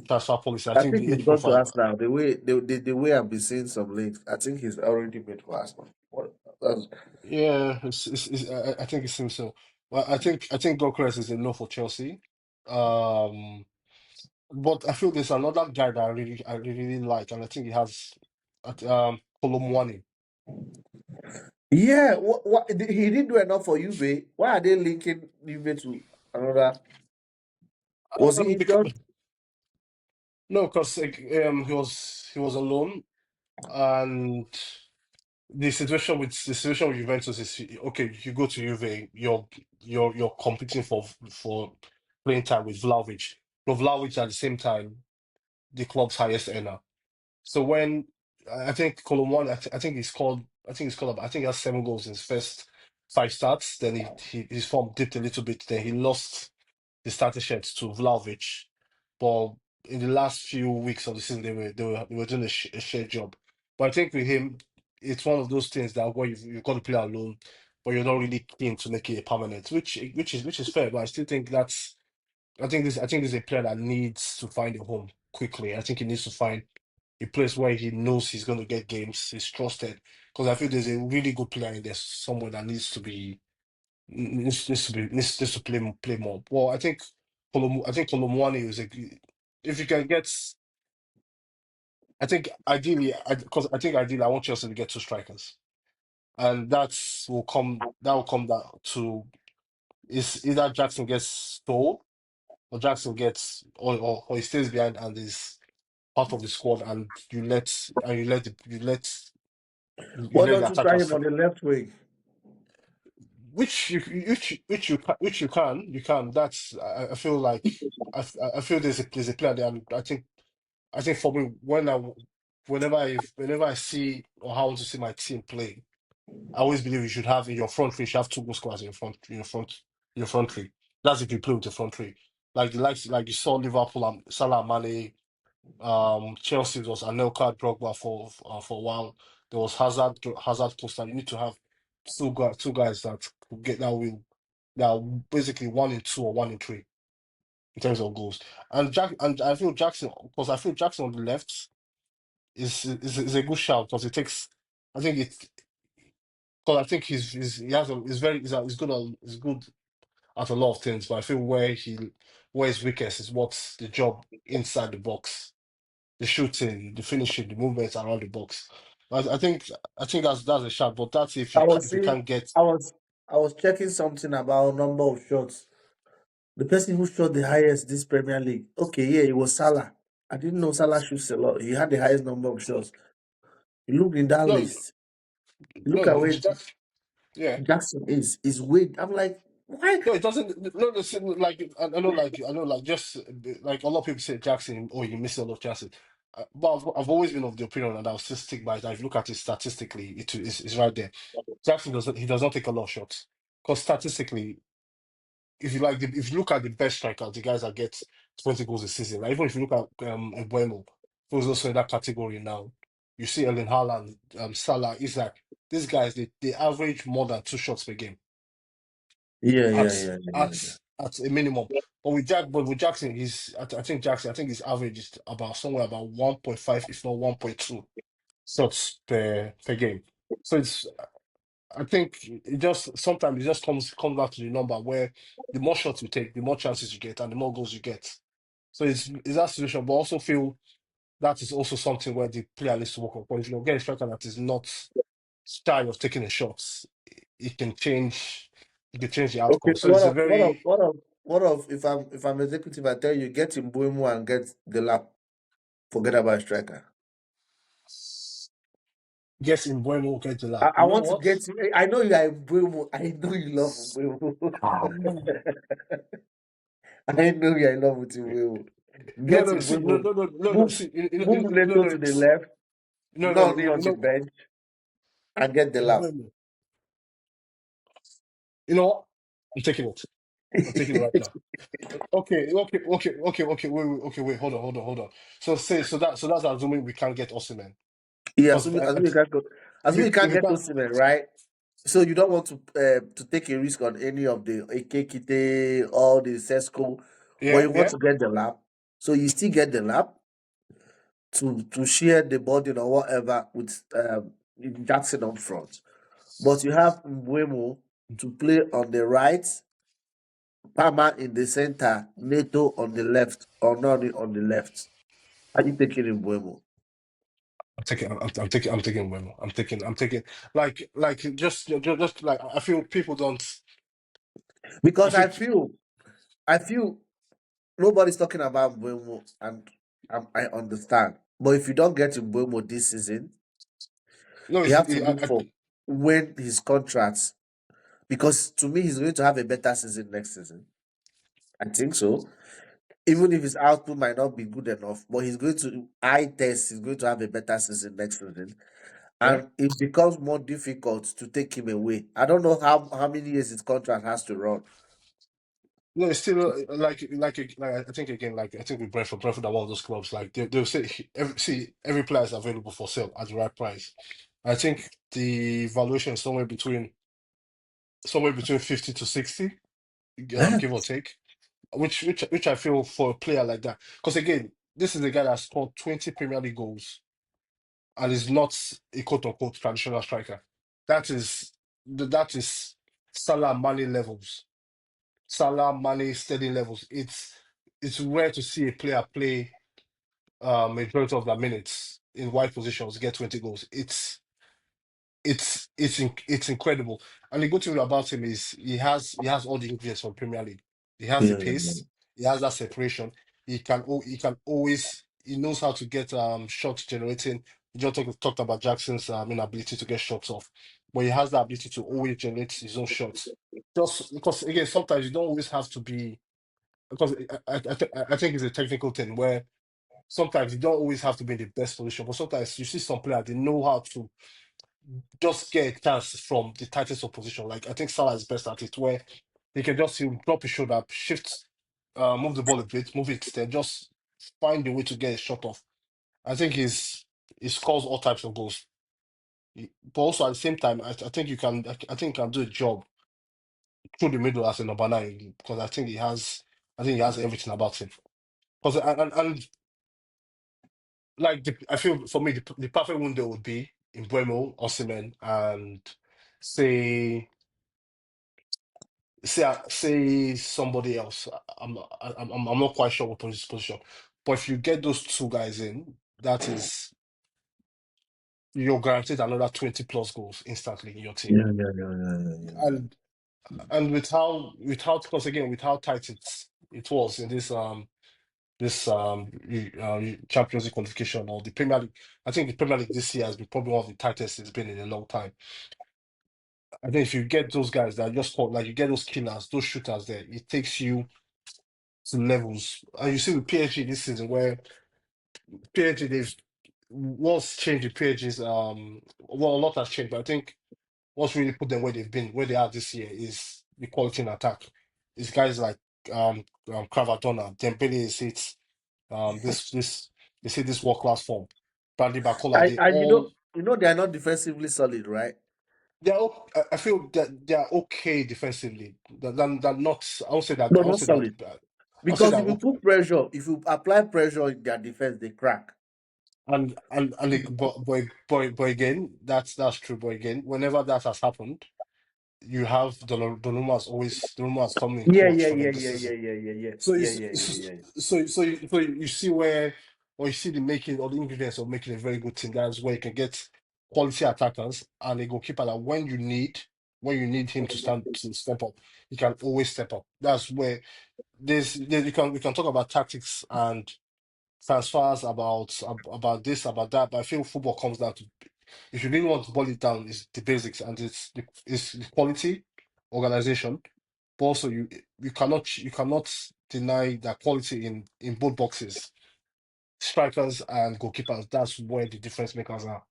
S2: transfer policy, I
S1: I
S2: think
S1: think
S2: the
S1: he's
S2: age
S1: gone to
S2: profile.
S1: Arsenal. The way I've been seeing some links, I think he's already made for Arsenal. That's,
S2: Yeah, I think it seems so. Well, I think Goicores is a no for Chelsea. Um, but I feel there's another guy that I really like, and I think he has at Kolomwani.
S1: yeah, he didn't do enough for Juve. Why are they linking Juve to another? Was he injured?
S2: Because, no, because he was alone, and the situation with Juventus is okay. You go to Juve, you're competing for playing time with Vlahovic. But Vlahovic at the same time, the club's highest earner. So when I think column one, I think he's called, I think he has 7 goals in his first 5 starts. Then his form dipped a little bit. Then he lost the starter shirt to Vlahovic. But in the last few weeks of the season, they were doing a shared job. But I think with him, it's one of those things that where you've got to play alone, but you're not really keen to make it a permanent, which is fair. But I still think I think this is a player that needs to find a home quickly. I think he needs to find a place where he knows he's going to get games, he's trusted. Because I feel there's a really good player in there, someone that needs to play more. Well, I think Kolomwani is a if you can get I think ideally because I think ideally I want Chelsea to get 2 strikers. And that will come down to is either Jackson gets stole or Jackson gets or he stays behind and is part of the squad and you let You
S1: Why
S2: let
S1: don't
S2: the
S1: you try him
S2: attackers,
S1: on the left wing?
S2: which you can. That's I feel like I feel there's a player there, and I think for me whenever I see or how I want to see my team play, I always believe you should have in your front three. You should have two goal scorers in your front three. That's if you play with the front three, like the likes like you saw Liverpool and Salah, Mane. Chelsea was Anelka, Drogba for a while. There was Hazard, Costa. You need to have two guys that could get that win. That are basically 1 in 2 or 1 in 3 in terms of goals. And I feel Jackson, because I feel Jackson on the left is a good shout because it takes. I think it because I think he has a he's very he's good at a lot of things, but I feel where his weakest is what's the job inside the box, the shooting, the finishing, the movements around the box. I think that's a shot, but that's
S1: I was
S2: if you
S1: saying,
S2: can't get.
S1: I was I was checking something about number of shots. The person who shot the highest this Premier League. Okay, yeah, it was Salah. I didn't know Salah shoots a lot. He had the highest number of shots. You look in that
S2: No,
S1: list. You look
S2: no,
S1: at where
S2: yeah.
S1: Jackson is way. I'm like, why?
S2: No, it doesn't. No, no, like I know, like just like a lot of people say Jackson, oh, you missed a lot of chances. But I've always been of the opinion, and I'll still stick by it. That if you look at it statistically, it's right there. Jackson does not take a lot of shots because statistically, if you look at the best strikers, the guys that get 20 goals a season, like even if you look at Embuemo, who's also in that category now, you see Erling Haaland, Salah, Isaac. These guys they average more than 2 shots per game
S1: Yeah,
S2: at
S1: yeah, yeah, yeah,
S2: at
S1: yeah.
S2: at a minimum. But with Jackson, I think his average is about somewhere about 1.5, if not 1.2 shots per game. So I think it just sometimes it just comes back to the number where the more shots you take, the more chances you get, and the more goals you get. So it's that situation, but I also feel that is also something where the player needs to work on. But if you get a striker that is not shy of taking the shots, it can change. It can change the
S1: Okay,
S2: outcome. So it's a very
S1: what of if I'm executive, I tell you get Mbuemo and get the lap. Forget about striker.
S2: guess in Buemo get the lap.
S1: I
S2: You know
S1: want to
S2: what?
S1: get you. I know you are Mbuemo. I know you love Mbuemo.
S2: No,
S1: I know you're in love with Mbuemo. Get
S2: no, see, no,
S1: Mbuemo.
S2: no, no, no, no,
S1: Move
S2: see,
S1: move
S2: no,
S1: Neto
S2: no,
S1: to the left.
S2: no, no,
S1: Noni
S2: no,
S1: on the
S2: no,
S1: bench and get the lap.
S2: Buemo. You know what? I'm taking it. I'm taking it right now. Okay. Wait. Hold on. So that's assuming we can't get Osimhen
S1: Yeah,
S2: because
S1: assuming you can't go,
S2: if
S1: assuming you
S2: if
S1: can't
S2: we
S1: get
S2: can't,
S1: Osimhen, right? So you don't want to take a risk on any of the Ekitike or the Sesco, but
S2: yeah,
S1: you want
S2: yeah.
S1: to get the lap. So you still get the lap to share the burden or whatever with Jackson up front. But you have Mbeumo to play on the right, Palmer in the center, Neto on the left, or Noni on the left. Are you taking Mbeumo?
S2: I'm taking Wemo. I'm taking like just like I feel people don't. I
S1: Because
S2: feel
S1: I feel nobody's talking about Mbeumo, and I understand. But if you don't get Mbeumo this season,
S2: no,
S1: you
S2: it's
S1: have to look for when his contracts. Because to me, he's going to have a better season next season. I think so. Even if his output might not be good enough, but he's going to eye test. He's going to have a better season next season,
S2: yeah.
S1: and it becomes more difficult to take him away. I don't know how many years his contract has to run.
S2: No, it's still like I think again like I think with Brentford are one of those clubs like they'll say every player is available for sale at the right price. I think the valuation is somewhere between 50 to 60, give or take. Which I feel for a player like that. Because again, this is a guy that scored 20 Premier League goals and is not a quote unquote traditional striker. That is Salah Mane levels. Salah Mane steady levels. It's rare to see a player play majority of their minutes in wide positions, get 20 goals. It's incredible. And the good thing about him is he has all the ingredients from Premier League. He has the
S1: Yeah,
S2: pace, he has that separation. He knows how to get shots generating. You just talked about Jackson's inability to get shots off, but he has the ability to always generate his own shots. Just because again, sometimes you don't always have to be because I think it's a technical thing where sometimes you don't always have to be in the best position, but sometimes you see some players they know how to just get a chance from the tightest of position. Like I think Salah is best at it, where he can just he'll drop his shoulder, shift, move the ball a bit, move it, then just find a way to get a shot off. I think he scores all types of goals. But also at the same time, I think you can I think he can do a job through the middle as a number nine because I think he has everything about him. Because and like I feel for me the perfect window would be in Buemo, Osimhen, and say say somebody else. I'm not quite sure what position, but if you get those two guys in, that is you're guaranteed another 20 plus goals instantly in your team.
S1: Yeah.
S2: And with how because again with how tight it was in this Champions League qualification or the Premier League. I think the Premier League this year has been probably one of the tightest it's been in a long time. I think if you get those guys that are just called, like you get those killers, those shooters there, it takes you to levels. And you see with PSG this season where PSG they've what's changed with PSG's well a lot has changed, but I think what's really put them where they've been, where they are this year is the quality in attack. It's guys like Cravadonna, Dembele is it, this they say this world class form. Bradley Bacola, they
S1: And
S2: all
S1: they are not defensively solid, right?
S2: I feel that they are okay defensively. They're not.
S1: No,
S2: I won't
S1: not
S2: say that.
S1: solid.
S2: I'll say
S1: Because
S2: that.
S1: if you put pressure, if you apply pressure in their defense, they crack.
S2: But again, that's true. But again, whenever that has happened, you have Donnarumma has come in
S1: Yeah,
S2: clutch
S1: yeah,
S2: for them
S1: yeah,
S2: this
S1: yeah,
S2: season.
S1: yeah, yeah, yeah, yeah,
S2: So
S1: yeah,
S2: it's,
S1: yeah, yeah, yeah.
S2: so you see where or you see the making or the ingredients of making a very good team. That's where you can get quality attackers and a goalkeeper that when you need him to step up, he can always step up. That's where there's we can talk about tactics and transfers about this about that, but I feel football comes down to if you really want to boil it down, it's the basics and it's the quality, organization, but also you cannot deny that quality in both boxes, strikers and goalkeepers. That's where the difference makers are.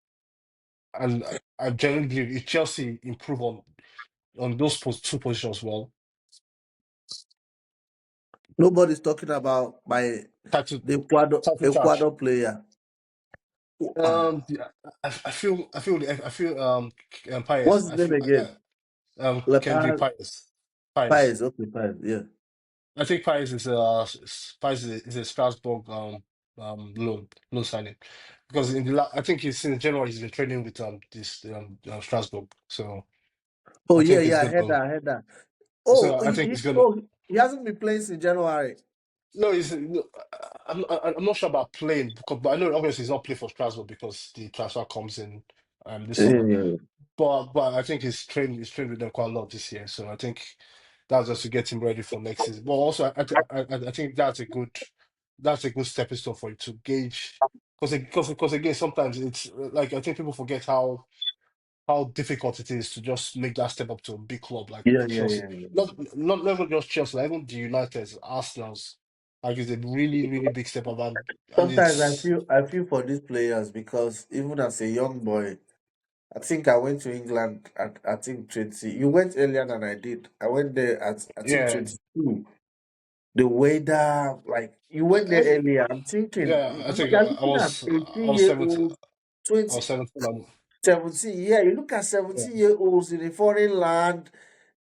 S2: And I genuinely believe if Chelsea improve on those two positions, well,
S1: Nobody's talking about my
S2: title
S1: the Ecuador
S2: charge.
S1: player. Ah,
S2: I feel Pius.
S1: what's his name again?
S2: Kendrick
S1: Lepard
S2: Pius. Pius.
S1: Paez. Okay, Paez. Yeah.
S2: I think Pius is a Strasbourg loan signing because I think he's since January he's been training with this Strasbourg. So
S1: Oh
S2: I
S1: yeah,
S2: think he's
S1: yeah. I
S2: gonna
S1: heard that. I heard that. Oh,
S2: I think he's gonna
S1: he hasn't been playing since January.
S2: no he's no, I'm not sure about playing because but I know obviously he's not playing for Strasbourg because the transfer comes in this summer.
S1: Yeah.
S2: But I think he's trained with them quite a lot this year. So I think that's just to get him ready for next season. But also I think that's a good stepping stone for you to gauge because again sometimes it's like I think people forget how difficult it is to just make that step up to a big club
S1: Yeah,
S2: like
S1: yeah,
S2: Chelsea.
S1: yeah, yeah.
S2: Not never just Chelsea, like even the Uniteds, Arsenal's like it's a really big step up and
S1: Sometimes
S2: it's
S1: I feel for these players because even as a young boy, I think I went to England at I think 20. You went earlier than I did. I went there at I think
S2: yeah
S1: 22. The weather, like you went there earlier. I'm thinking
S2: yeah I think
S1: you're looking at
S2: I
S1: 18
S2: was
S1: year
S2: 17
S1: old,
S2: I
S1: 20,
S2: was 17
S1: 17. Yeah, you look at
S2: yeah.
S1: 17-year-olds in a foreign land,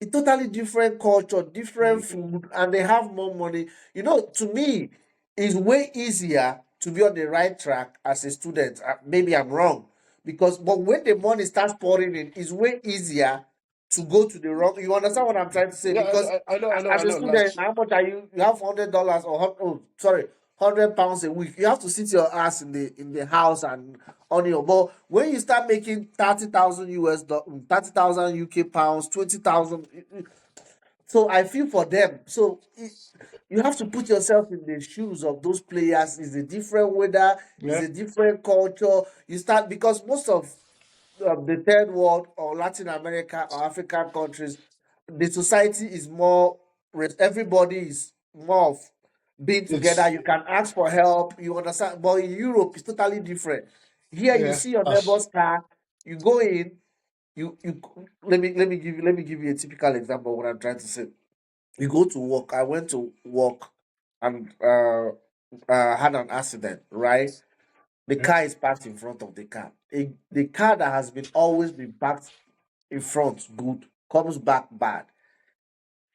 S1: a totally different culture, different food, and they have more money. To me, it's way easier to be on the right track as a student. Maybe I'm wrong. But when the money starts pouring in, it's way easier to go to the wrong. You understand what I'm trying to say?
S2: Yeah,
S1: Because
S2: I
S1: as a
S2: know. Like,
S1: student, how much are you? You have $100 or sorry, £100 a week. You have to sit your ass in the house and on your. But when you start making 30,000 US, 30,000 UK pounds, 20,000. So I feel for them. So you have to put yourself in the shoes of those players. It's a different weather, it's
S2: Yeah,
S1: a different culture. You start because most of the third world or Latin America or African countries, the society is more, everybody is more of being together.
S2: it's
S1: You can ask for help, you understand. But in Europe, it's totally different. Here, you
S2: yeah,
S1: see your
S2: that's
S1: neighbor's car, you go in, you let me give you a typical example of what I'm trying to say. You go to work. I went to work and had an accident, right? The
S2: yeah,
S1: car is parked in front of the car. The car that has been always been parked in front, good, comes back bad.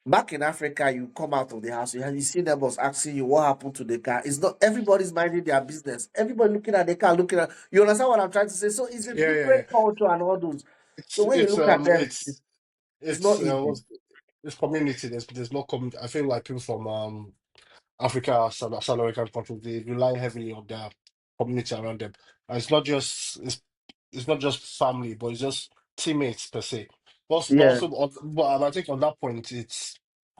S1: Back in Africa, you come out of the house, you see neighbors asking you what happened to the car. It's not everybody's minding their business. Everybody looking at the car, looking at you understand what I'm trying to say? So it's a
S2: yeah, yeah, yeah.
S1: different culture and all those.
S2: It's
S1: So when you
S2: it's
S1: look at
S2: um
S1: them,
S2: it's
S1: it's
S2: it's
S1: not easy.
S2: it's community. There's more community. I feel like people from Africa, South American countries, they rely heavily on their community around them. And it's not just family, but it's just teammates per se.
S1: Yeah.
S2: But I think on that point,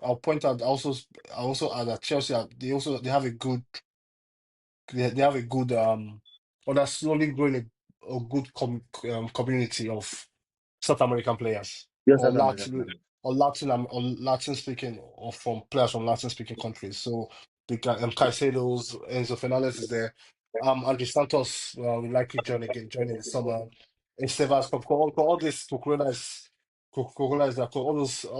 S2: I'll point out I also add that Chelsea they have a good they have a good or they're slowly growing a good community of South American players
S1: Yes,
S2: or
S1: South America.
S2: Or Latin speaking or from players from Latin speaking countries. So the guy Caicedo's, Enzo Fernandez is there. Andres Santos will likely join in the summer. Estevas, all this Cucurella is that all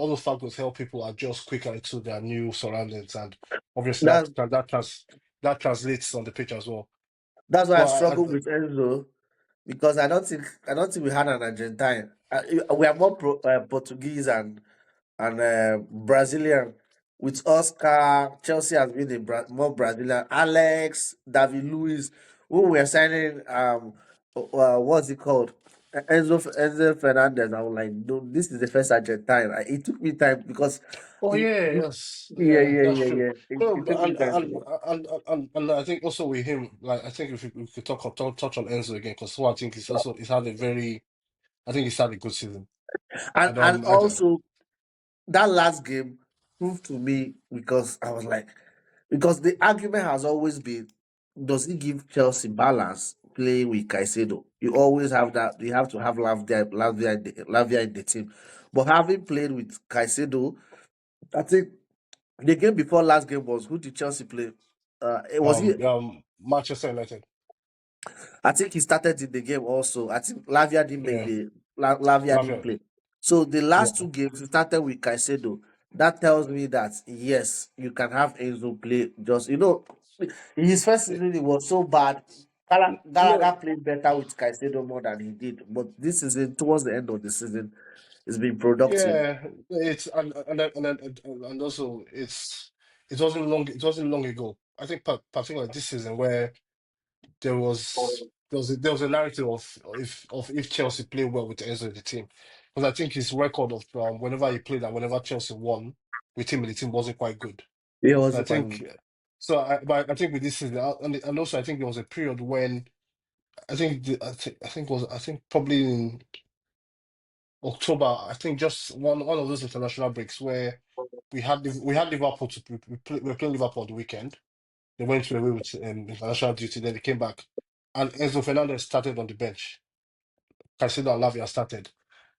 S2: those factors help people adjust quicker to their new surroundings, and obviously
S1: That's
S2: that translates on the pitch as well.
S1: that's why I
S2: But
S1: struggle with Enzo because I don't think we had an Argentine. We are more Portuguese and Brazilian. With Oscar, Chelsea has been more Brazilian. Alex, David Luiz, who we are signing, what's it called? Enzo Fernandez. I was like, no, this is the first Argentine. It took me time because,
S2: oh
S1: it,
S2: yeah,
S1: it-
S2: yes,
S1: yeah,
S2: yeah,
S1: yeah,
S2: that's
S1: yeah,
S2: true.
S1: yeah. It,
S2: No,
S1: it
S2: but
S1: took me time to.
S2: and I think also with him, like I think if we could touch on Enzo again, because I think he's had a very, I think he's had a good season,
S1: And
S2: and
S1: and also that last game proved to me because I was like, because the argument has always been, does he give Chelsea balance playing with Caicedo? You always have that. You have to have Lavia in the team. But having played with Caicedo, I think the game before last game was who did Chelsea play? It was he.
S2: Manchester United,
S1: I think he started in the game also. I think Lavia didn't make
S2: yeah,
S1: Lavia didn't
S2: Lavia,
S1: play. So the last
S2: yeah,
S1: two games he started with Caicedo. That tells me that yes, you can have Enzo play. Just in his first season it was so bad.
S2: no,
S1: Gallagher played better with Caicedo more than he did. But this season, towards the end of the season, it's been productive.
S2: yeah, it's and also it wasn't long ago. I think particularly this season where there was a narrative of if Chelsea play well with Enzo in the team, because I think his record of whenever he played and whenever Chelsea won with him in the team wasn't quite good.
S1: It
S2: And
S1: was
S2: I
S1: quite
S2: think
S1: good.
S2: but I think with this season and also I think there was a period when I think probably in October, I think just one of those international breaks where we had Liverpool we were playing Liverpool on the weekend. They went away with international duty, then they came back, and Enzo Fernandez started on the bench. Caicedo and Lavia started,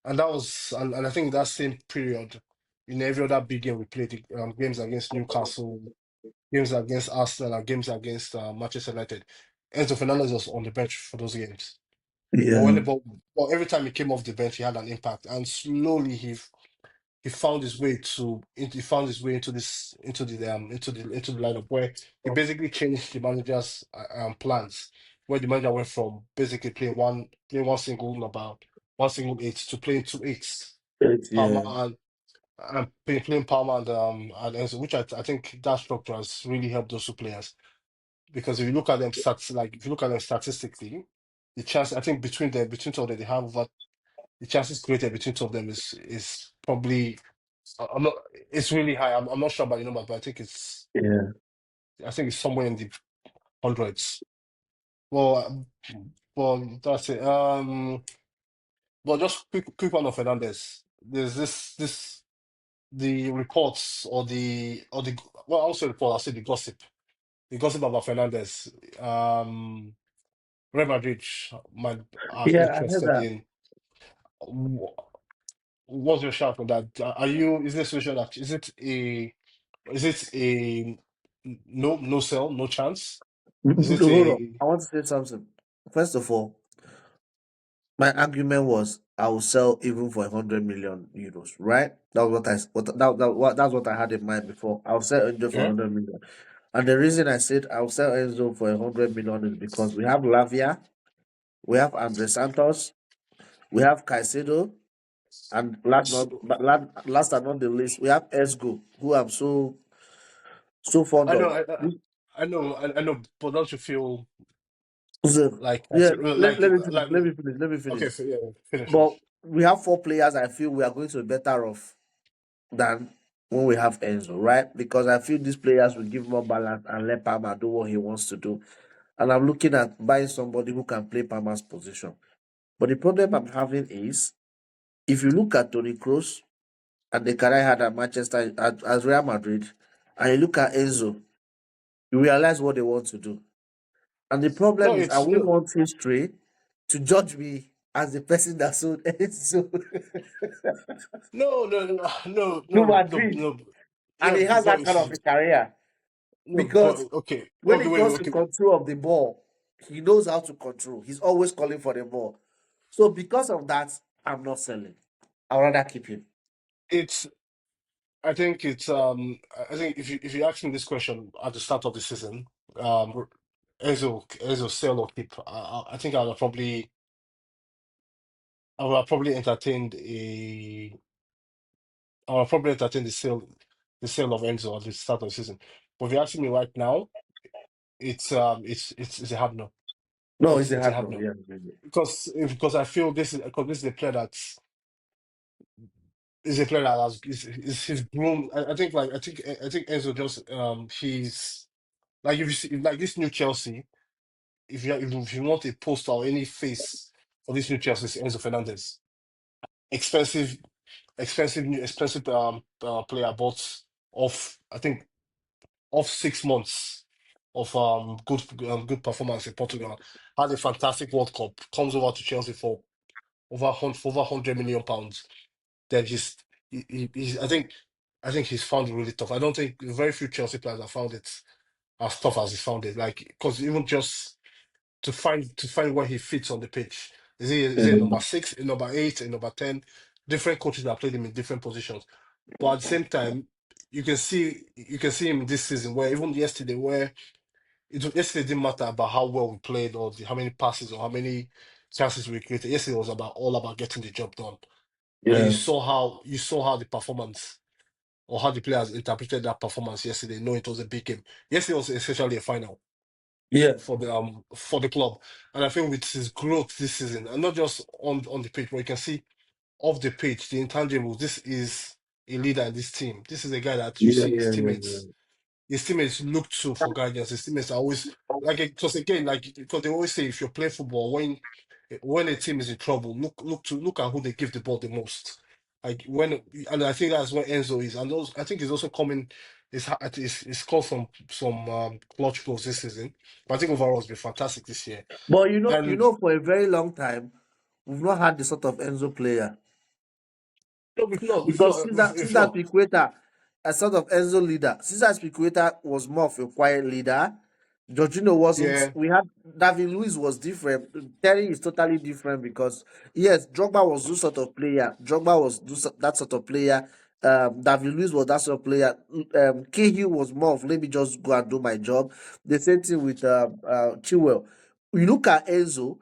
S2: and and I think that same period in every other big game we played, games against Newcastle, games against Arsenal, and games against Manchester United, Enzo Fernandez was on the bench for those games. But
S1: Yeah.
S2: but every time he came off the bench, he had an impact, and slowly he found his way into the lineup where he basically changed the manager's plans, where the manager went from basically playing one single eight to playing two eights, Palmer
S1: Yeah.
S2: and playing Palmer and Enzo, which I think that structure has really helped those two players, because if you look at them if you look at them statistically, the chance I think between two of them they have over the chances created between two of them is probably I'm not. It's really high. I'm not sure about the number, but
S1: Yeah.
S2: I think it's somewhere in the hundreds. Well, well, that's it. But just quick one on Fernandez. There's this. the reports or the well, also report, I'll say the gossip about Fernandez. Real Madrid might are
S1: Yeah, I heard
S2: interested
S1: that.
S2: in. What's your shout on that? Are you? Is this situation that is it a no sell, no chance? Is it
S1: Hold on.
S2: a
S1: I want to say something. First of all, my argument was I will sell even for 100 million euros, right? That was that's what I had in mind before. I'll sell Enzo for
S2: yeah?
S1: 100 million. And the reason I said I'll sell Enzo for 100 million is because we have Lavia, we have Andre Santos, we have Caicedo, and last and not the least, we have Esgo, who I'm so fond
S2: I know,
S1: of.
S2: I know, but don't you feel
S1: So,
S2: like
S1: yeah, let me finish.
S2: like
S1: Let me finish. Let me
S2: okay,
S1: finish.
S2: so yeah, finish,
S1: But
S2: finish.
S1: we have four players I feel we are going to be better off than when we have Enzo, right? Because I feel these players will give more balance and let Palmer do what he wants to do. And I'm looking at buying somebody who can play Palmer's position. But the problem I'm having is if you look at Toni Kroos and the career he had at Manchester at Real Madrid, and you look at Enzo, you realize what they want to do. And the
S2: No,
S1: problem is I
S2: it's
S1: won't want history to judge me as the person that sold Enzo to
S2: no,
S1: Madrid.
S2: no.
S1: And
S2: Yeah,
S1: he has
S2: no,
S1: that kind of a career.
S2: no, but
S1: Because
S2: okay,
S1: when
S2: okay,
S1: it
S2: wait,
S1: comes
S2: wait,
S1: to
S2: okay.
S1: control of the ball, he knows how to control. He's always calling for the ball. So because of that, I'm not selling. I'd rather keep him.
S2: It's I think if you ask me this question at the start of the season, Enzo sell or keep, I think I would have probably entertained a I would have probably entertained the sale of Enzo at the start of the season. But if you ask me right now, it's a hard no.
S1: No, it's a
S2: It's a
S1: hard
S2: hard
S1: no.
S2: no
S1: Yeah, yeah, yeah.
S2: because I feel this is a player that's is a player that he's grown. I think Enzo just he's like if you see like this new Chelsea. If you want a poster or any face for this new Chelsea, it's Enzo Fernandez. Expensive, expensive player, but of I think of 6 months of good performance in Portugal. Had a fantastic World Cup. Comes over to Chelsea for over £100 million. Then I think he's found it really tough. I don't think very few Chelsea players have found it as tough as he found it. Like because even just to find where he fits on the pitch. Is he a number
S1: Mhm.
S2: six, a number eight, a number 10? Different coaches have played him in different positions. But at the same time, you can see him this season where even yesterday where yesterday didn't matter about how well we played or how many passes or how many chances we created. Yesterday was about all about getting the job done. And
S1: Yeah,
S2: you saw how the performance or how the players interpreted that performance yesterday, knowing it was a big game. Yesterday was essentially a final
S1: yeah,
S2: for the club. And I think with his growth this season, and not just on the pitch, but you can see off the pitch, the intangibles, this is a leader in this team. This is a guy that you
S1: yeah,
S2: see
S1: yeah, yeah,
S2: his teammates look to for guidance. His teammates are always like because again, like because they always say if you play football, when a team is in trouble, look at who they give the ball the most. Like when and I think that's where Enzo is, and those I think he's also coming. It's scored some clutch goals this season, but I think overall it's been fantastic this year.
S1: But
S2: And
S1: for a very long time, we've not had the sort of Enzo player.
S2: no,
S1: Because
S2: we've
S1: since that
S2: not,
S1: Piqueta, a sort of Enzo leader, since that Piqueta was more of a quiet leader, Jorginho wasn't.
S2: yeah,
S1: We had David Luiz was different. Terry is totally different because yes, Drogba was this sort of player. Drogba was that sort of player. David Luiz was that sort of player. Cahill was more of let me just go and do my job. The same thing with Chilwell. You look at Enzo.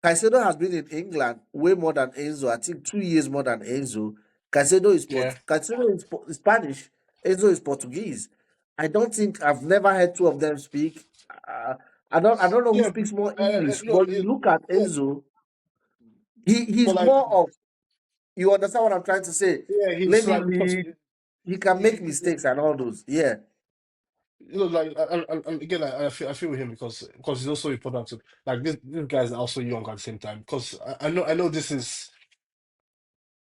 S1: Caicedo has been in England way more than Enzo. I think 2 years more than Enzo.
S2: yeah,
S1: Caicedo is Spanish. Enzo is Portuguese. I don't think I've never heard two of them speak. Uh, I don't know who
S2: yeah.
S1: speaks more English.
S2: No,
S1: But you look at
S2: yeah,
S1: Enzo,
S2: but
S1: he's
S2: like,
S1: more of you understand what I'm trying to say.
S2: yeah,
S1: Let
S2: he's
S1: me
S2: like because
S1: lead. He can make mistakes and all those. Yeah.
S2: like and again, I feel with him because it's also important to like this guys are also young at the same time because I know this is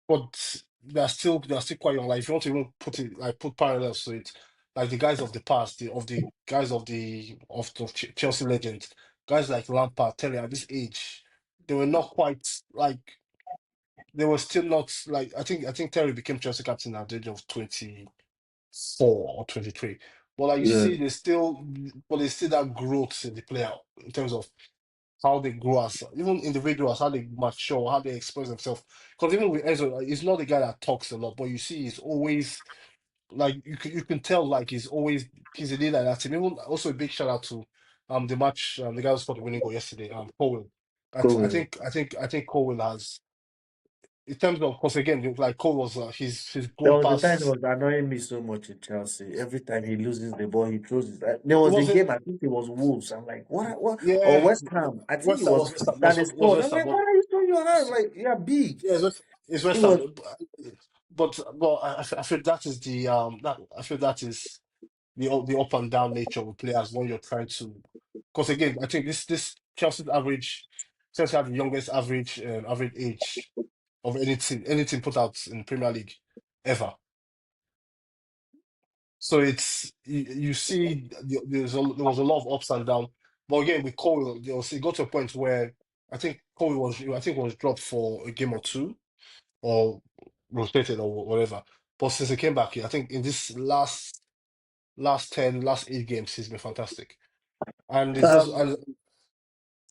S2: what they're still quite young. Like if you want to even put parallels to it, like the guys of the past, the guys of Chelsea legends, guys like Lampard, Terry at this age, they were not quite like they were still not like I think Terry became Chelsea captain at the age of 24 or 23. But like you
S1: Yeah,
S2: see, there's still that growth in the player in terms of how they grow as even individuals, how they mature, how they express themselves. Because even with Enzo, like, he's not the guy that talks a lot, but you see, he's always like you can tell like he's a leader in that team. Even also a big shout out to the guy who scored the winning goal yesterday, Cole.
S1: cool.
S2: I think Cole has in terms of because again like Cole was he's
S1: There
S2: grown
S1: was a time he
S2: past.
S1: was annoying me so much in Chelsea. Every time he loses the ball, he throws it. There
S2: It
S1: was a
S2: wasn't
S1: game, I think it was Wolves. I'm like, what? Or
S2: yeah.
S1: West Ham. I think it was
S2: West Ham
S1: that they
S2: was
S1: scored. I'm
S2: West Ham,
S1: like,
S2: but
S1: why are you throwing your hand? Like, yeah, big.
S2: yeah, it's
S1: It
S2: West Ham.
S1: was,
S2: But I feel that is that I feel that is the up and down nature of players when you're trying to. Because again, I think this Chelsea have the youngest average age of anything put out in Premier League ever. So you see there was a lot of ups and downs. But again, with Cole, it got to a point where I think was dropped for a game or two or rotated or whatever. But since he came back, I think in this last 8 games, he's been fantastic. And it's also
S1: um,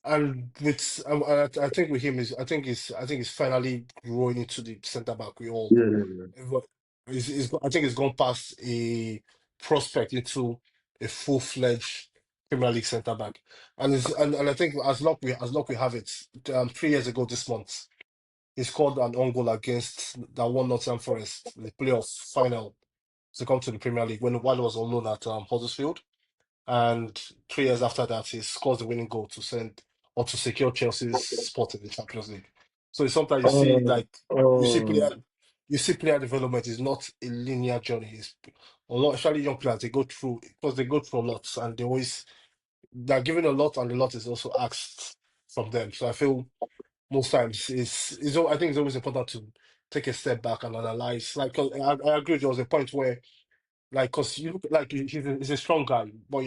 S2: and with I think with him is I think he's finally growing into the centre back we all.
S1: yeah, yeah, yeah.
S2: everyone- I think he's gone past a prospect into a full-fledged Premier League centre back, and I think as luck we have it, 3 years ago this month he scored an own goal against that one Nottingham Forest, the playoff final to come to the Premier League while he was on loan at Huddersfield. And 3 years after that, he scores the winning goal to send or to secure Chelsea's spot in the Champions League. So it's sometimes you see
S1: Oh,
S2: like you see
S1: oh,
S2: player you see player development is not a linear journey. It's a lot, especially young players, they go through because they go through a lot and they're given a lot and a lot is also asked from them. So I feel most times I think it's always important to take a step back and analyze. Like 'cause I agree there was a point where like, cause you look like he's a strong guy, but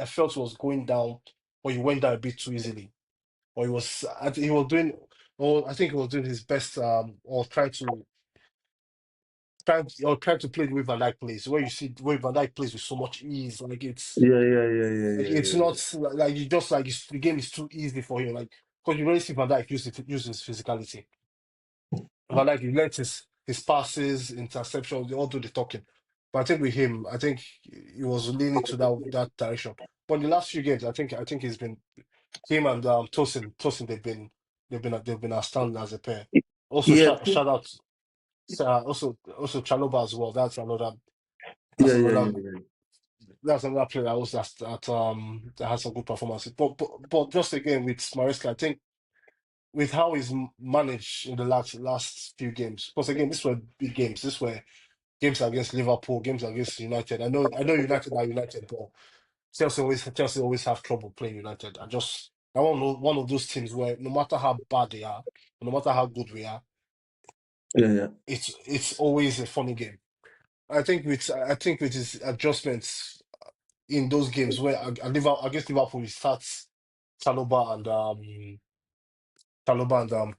S2: I felt he was going down, or he went down a bit too easily, or he was doing, or I think he was doing his best, or trying to play the way Van Dijk plays, where you see the way Van Dijk plays with so much ease,
S1: yeah, yeah, yeah, yeah,
S2: like
S1: yeah,
S2: it's
S1: yeah,
S2: not like you just like the game is too easy for him, like because you really see Van Dijk use his physicality. But like he lets his passes, interceptions, they all do the talking. But I think with him, I think he was leaning to that direction. But in the last few games, I think he's been him and Tosin they've been outstanding as a pair. Also
S1: yeah,
S2: shout out also Chaloba as well. That's
S1: yeah, yeah,
S2: another
S1: yeah, yeah.
S2: that's another player that also that has some good performances. But just again with Maresca, I think with how he's managed in the last few games. Because again, these were big games. These were games against Liverpool, games against United. I know United are United, but Chelsea always have trouble playing United. And just I want one of those teams where no matter how bad they are, no matter how good we are,
S1: Yeah, yeah.
S2: it's always a funny game. I think with his adjustments in those games where against Liverpool he starts Saloba and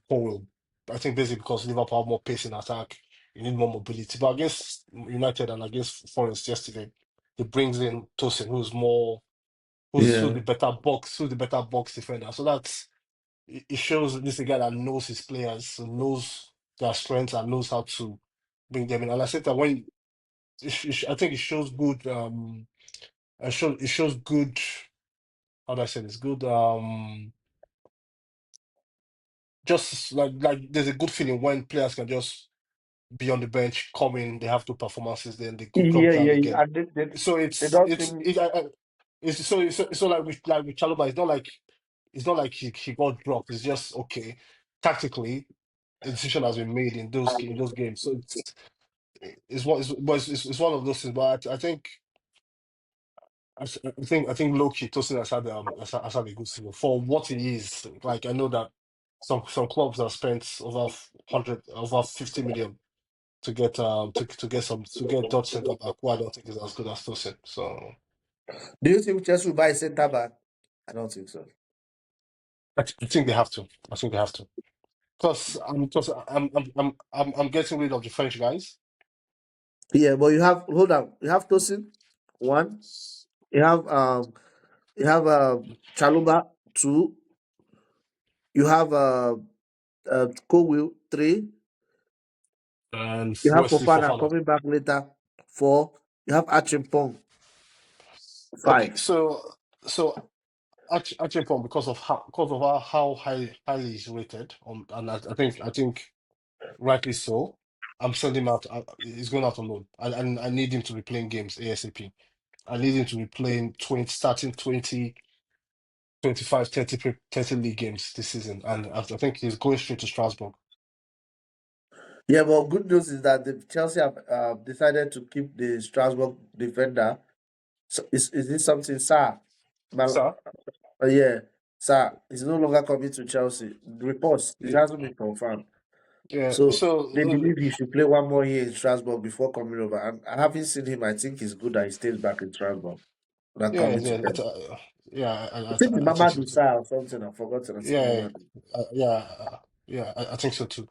S2: Powell. I think basically because Liverpool have more pace in attack, you need more mobility. But against United and against Forest yesterday, he brings in Tosin, who's
S1: Yeah,
S2: the better box defender. So it shows this is a guy that knows his players, who knows their strengths and knows how to bring them in. And I said that I think it shows good. It shows good. How do I say this? Good. Just like there's a good feeling when players can just be on the bench, come in, they have two performances, then they go clock
S1: yeah,
S2: down
S1: yeah, yeah.
S2: again.
S1: And
S2: So
S1: they
S2: it's
S1: don't
S2: it's
S1: seem.
S2: it, I, it's so like with Chalobah, it's not like he got dropped. It's just okay. Tactically, a decision has been made in those games. So it's one of those things. But I think I think low-key Tosin has had a good season for what he is. Like I know that some clubs have spent over 50 million to get Dutch centre back, who I don't think is as good as Tosin. So
S1: Do you think Chelsea will buy a centre back? I don't think so.
S2: I think they have to. I think they have to. I'm getting rid of the French guys.
S1: Yeah, but you have hold on. You have Tosin, one. You have Chaluba, two. You have Cowell, three.
S2: And
S1: You have
S2: Wesley
S1: Fofana
S2: Fofana.
S1: coming back later, four. You have Achimpong,
S2: Okay,
S1: five.
S2: so Achepong, because of how highly he's rated on, and I think rightly so. I'm sending him out. He's going out on loan. I need him to be playing games ASAP. I need him to be playing 20, starting 20, 25, 30, 30 league games this season, and I think he's going straight to Strasbourg.
S1: Yeah, but good news is that the Chelsea have decided to keep the Strasbourg defender. So is this something, sir?
S2: Sir,
S1: Yeah, sir. He's no longer coming to Chelsea. Reports it
S2: yeah,
S1: hasn't been confirmed.
S2: yeah.
S1: So they
S2: So
S1: believe he should play one more year in Strasbourg before coming over. And I haven't seen him. I think it's good that he stays back in Strasbourg than
S2: yeah,
S1: coming to
S2: yeah,
S1: them.
S2: yeah.
S1: I think the
S2: I think so
S1: Mamadou
S2: too.
S1: Sarr or something. I've forgotten. I think
S2: Yeah,
S1: Mamadou.
S2: yeah, yeah. I think so too.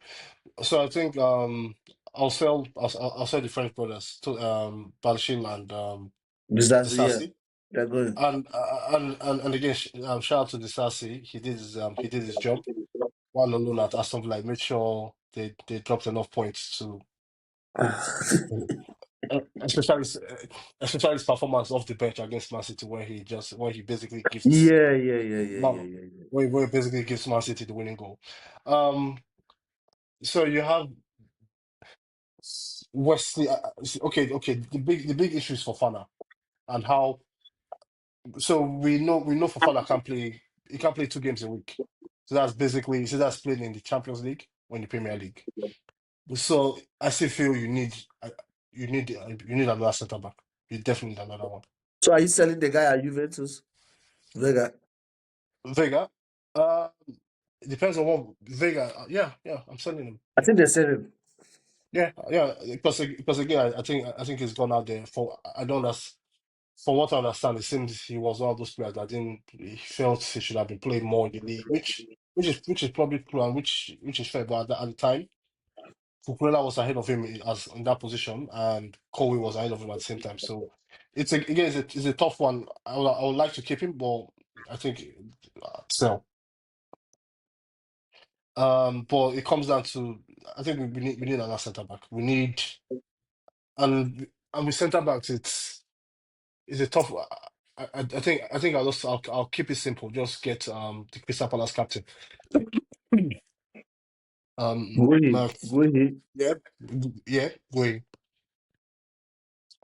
S2: So I think I'll sell the French brothers to Balshin and
S1: Yeah,
S2: Disasi.
S1: they're going.
S2: And again, shout out to Disasi. He did his job while alone at Aston Villa. He made sure they dropped enough points to especially especially his performance off the bench against Man City, where he basically gives
S1: Yeah, yeah, yeah, yeah, yeah,
S2: Man
S1: yeah, yeah.
S2: where he basically gives Man City the winning goal. Um, so you have Wesley. Okay. The big issue is Fofana and how. So we know Fofana can't play. He can't play 2 games a week. So that's playing in the Champions League or in the Premier League. So I still feel you need another centre back. You definitely need another one.
S1: So are you selling the guy at Juventus? Vega.
S2: Vega, uh, it depends on what Vega. Yeah, I'm selling him.
S1: I
S2: Yeah,
S1: think they said him.
S2: yeah. Because again, I think he's gone out there for. I don't understand. From what I understand, it seems he was one of those players that didn't. He felt he should have been playing more in the league, which is probably true and which is fair. But at the time, Cucurella was ahead of him as in that position, and Kobe was ahead of him at the same time. So it's a tough one. I would like to keep him, but I think sell. But it comes down to I think we need another centre back. We need and with centre backs it's a tough. I think I'll keep it simple. Just get the Crystal Palace captain.
S1: Guehi.
S2: Mark,
S1: Guehi.
S2: yeah, yeah, going.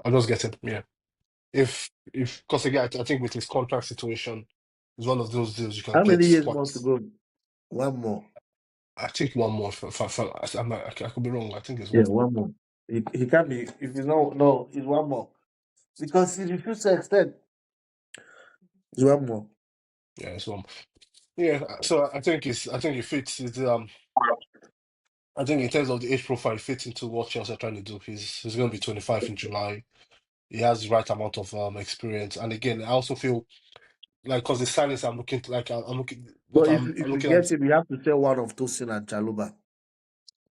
S2: I'll just get him. Yeah, if because again I think with his contract situation, it's one of those deals you can
S1: How many
S2: get
S1: years more
S2: quite.
S1: to go? One more.
S2: I think one more I could be wrong. I think it's
S1: Yeah,
S2: one more.
S1: one more. He can't be if he's no, it's one more. Because he refused to extend. It's one more.
S2: Yeah, it's one. Yeah, so I think it fits. I think in terms of the age profile, it fits into what Chelsea are trying to do. He's going to be 25 in July. He has the right amount of experience, and again, I also feel like because the silence I'm looking to, like I'm looking what
S1: But
S2: I'm
S1: if you
S2: looking at.
S1: get him, you have to sell one of Tosin and Chaluba.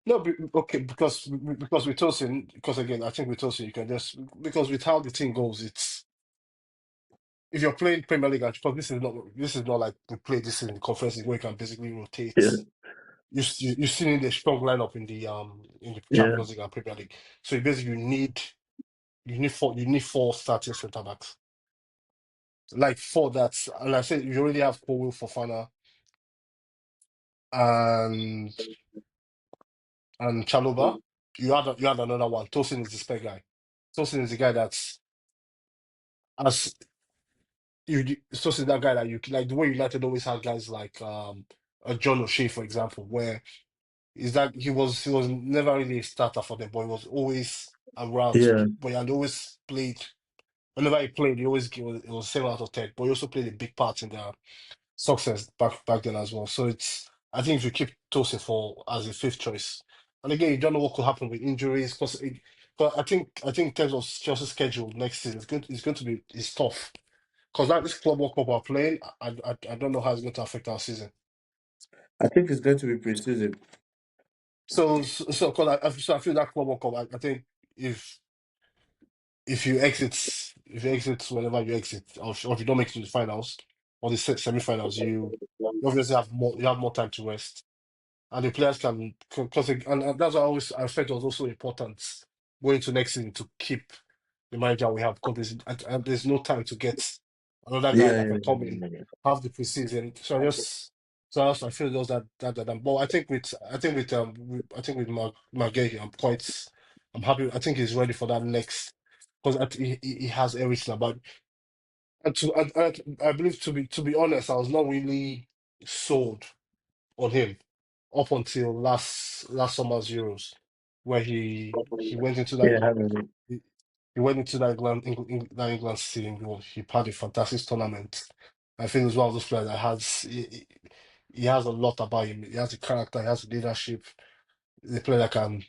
S2: No, okay, because with Tosin, because again, I think with Tosin you can just because with how the thing goes, it's if you're playing Premier League, and because this is not like we play this in conferences where you can basically rotate.
S1: Yeah.
S2: You still need a strong lineup in the
S1: Yeah.
S2: Champions League and Premier League. So you basically you need four starting centre backs. Like four that's and I said you already have Cole Fofana and Chaloba. You had another one. Tosin is the spare guy. Tosin is the guy that's as Tosin is that guy that you like the way United always had guys like a John O'Shea, for example, where is that he was never really a starter for them, but he was always around to
S1: Yeah.
S2: but he had always played whenever he played, it was 7 out of 10. But he also played a big part in their success back then as well. So it's I think if you keep Tosin for as a fifth choice, And again, you don't know what could happen with injuries. But I think in terms of Chelsea's schedule next season, it's tough. Because that this Club World Cup we're playing, I don't know how it's going to affect our season.
S1: I think it's going to be pre-season.
S2: So I feel that Club World Cup. I think if if you exit whenever you exit, or if you don't make it to the finals or the semi-finals, you obviously have more time to rest, and the players can because and that's why I felt it was also important going to next season to keep the manager we have because there's no time to get another guy
S1: Yeah,
S2: that
S1: yeah,
S2: can come in,
S1: yeah, yeah.
S2: have the preseason. I feel those that. But I think with Magay, I'm happy. I think he's ready for that next because he has everything about. I believe to be honest, I was not really sold on him up until last summer's Euros, where he went into that
S1: Yeah, I mean,
S2: he, he went into that England team. He had a fantastic tournament. I think he's one of those players that he has a lot about him. He has the character, he has the leadership. He's a player that can.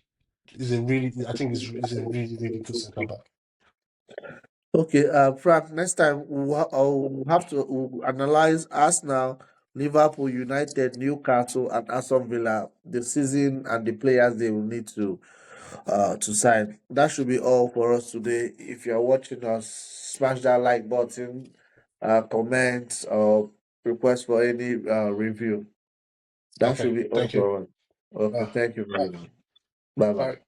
S2: I think he's a really really good centre back.
S1: okay, Frank, next time we'll have to analyze Arsenal, Liverpool, United, Newcastle, and Aston Villa, the season and the players they will need to sign. That should be all for us today. If you're watching us, smash that like button, comment, or request for any review. That
S2: Okay,
S1: should be all
S2: thank you.
S1: for us. Okay, thank you
S2: Bye.
S1: very much. Bye bye.
S2: Bye.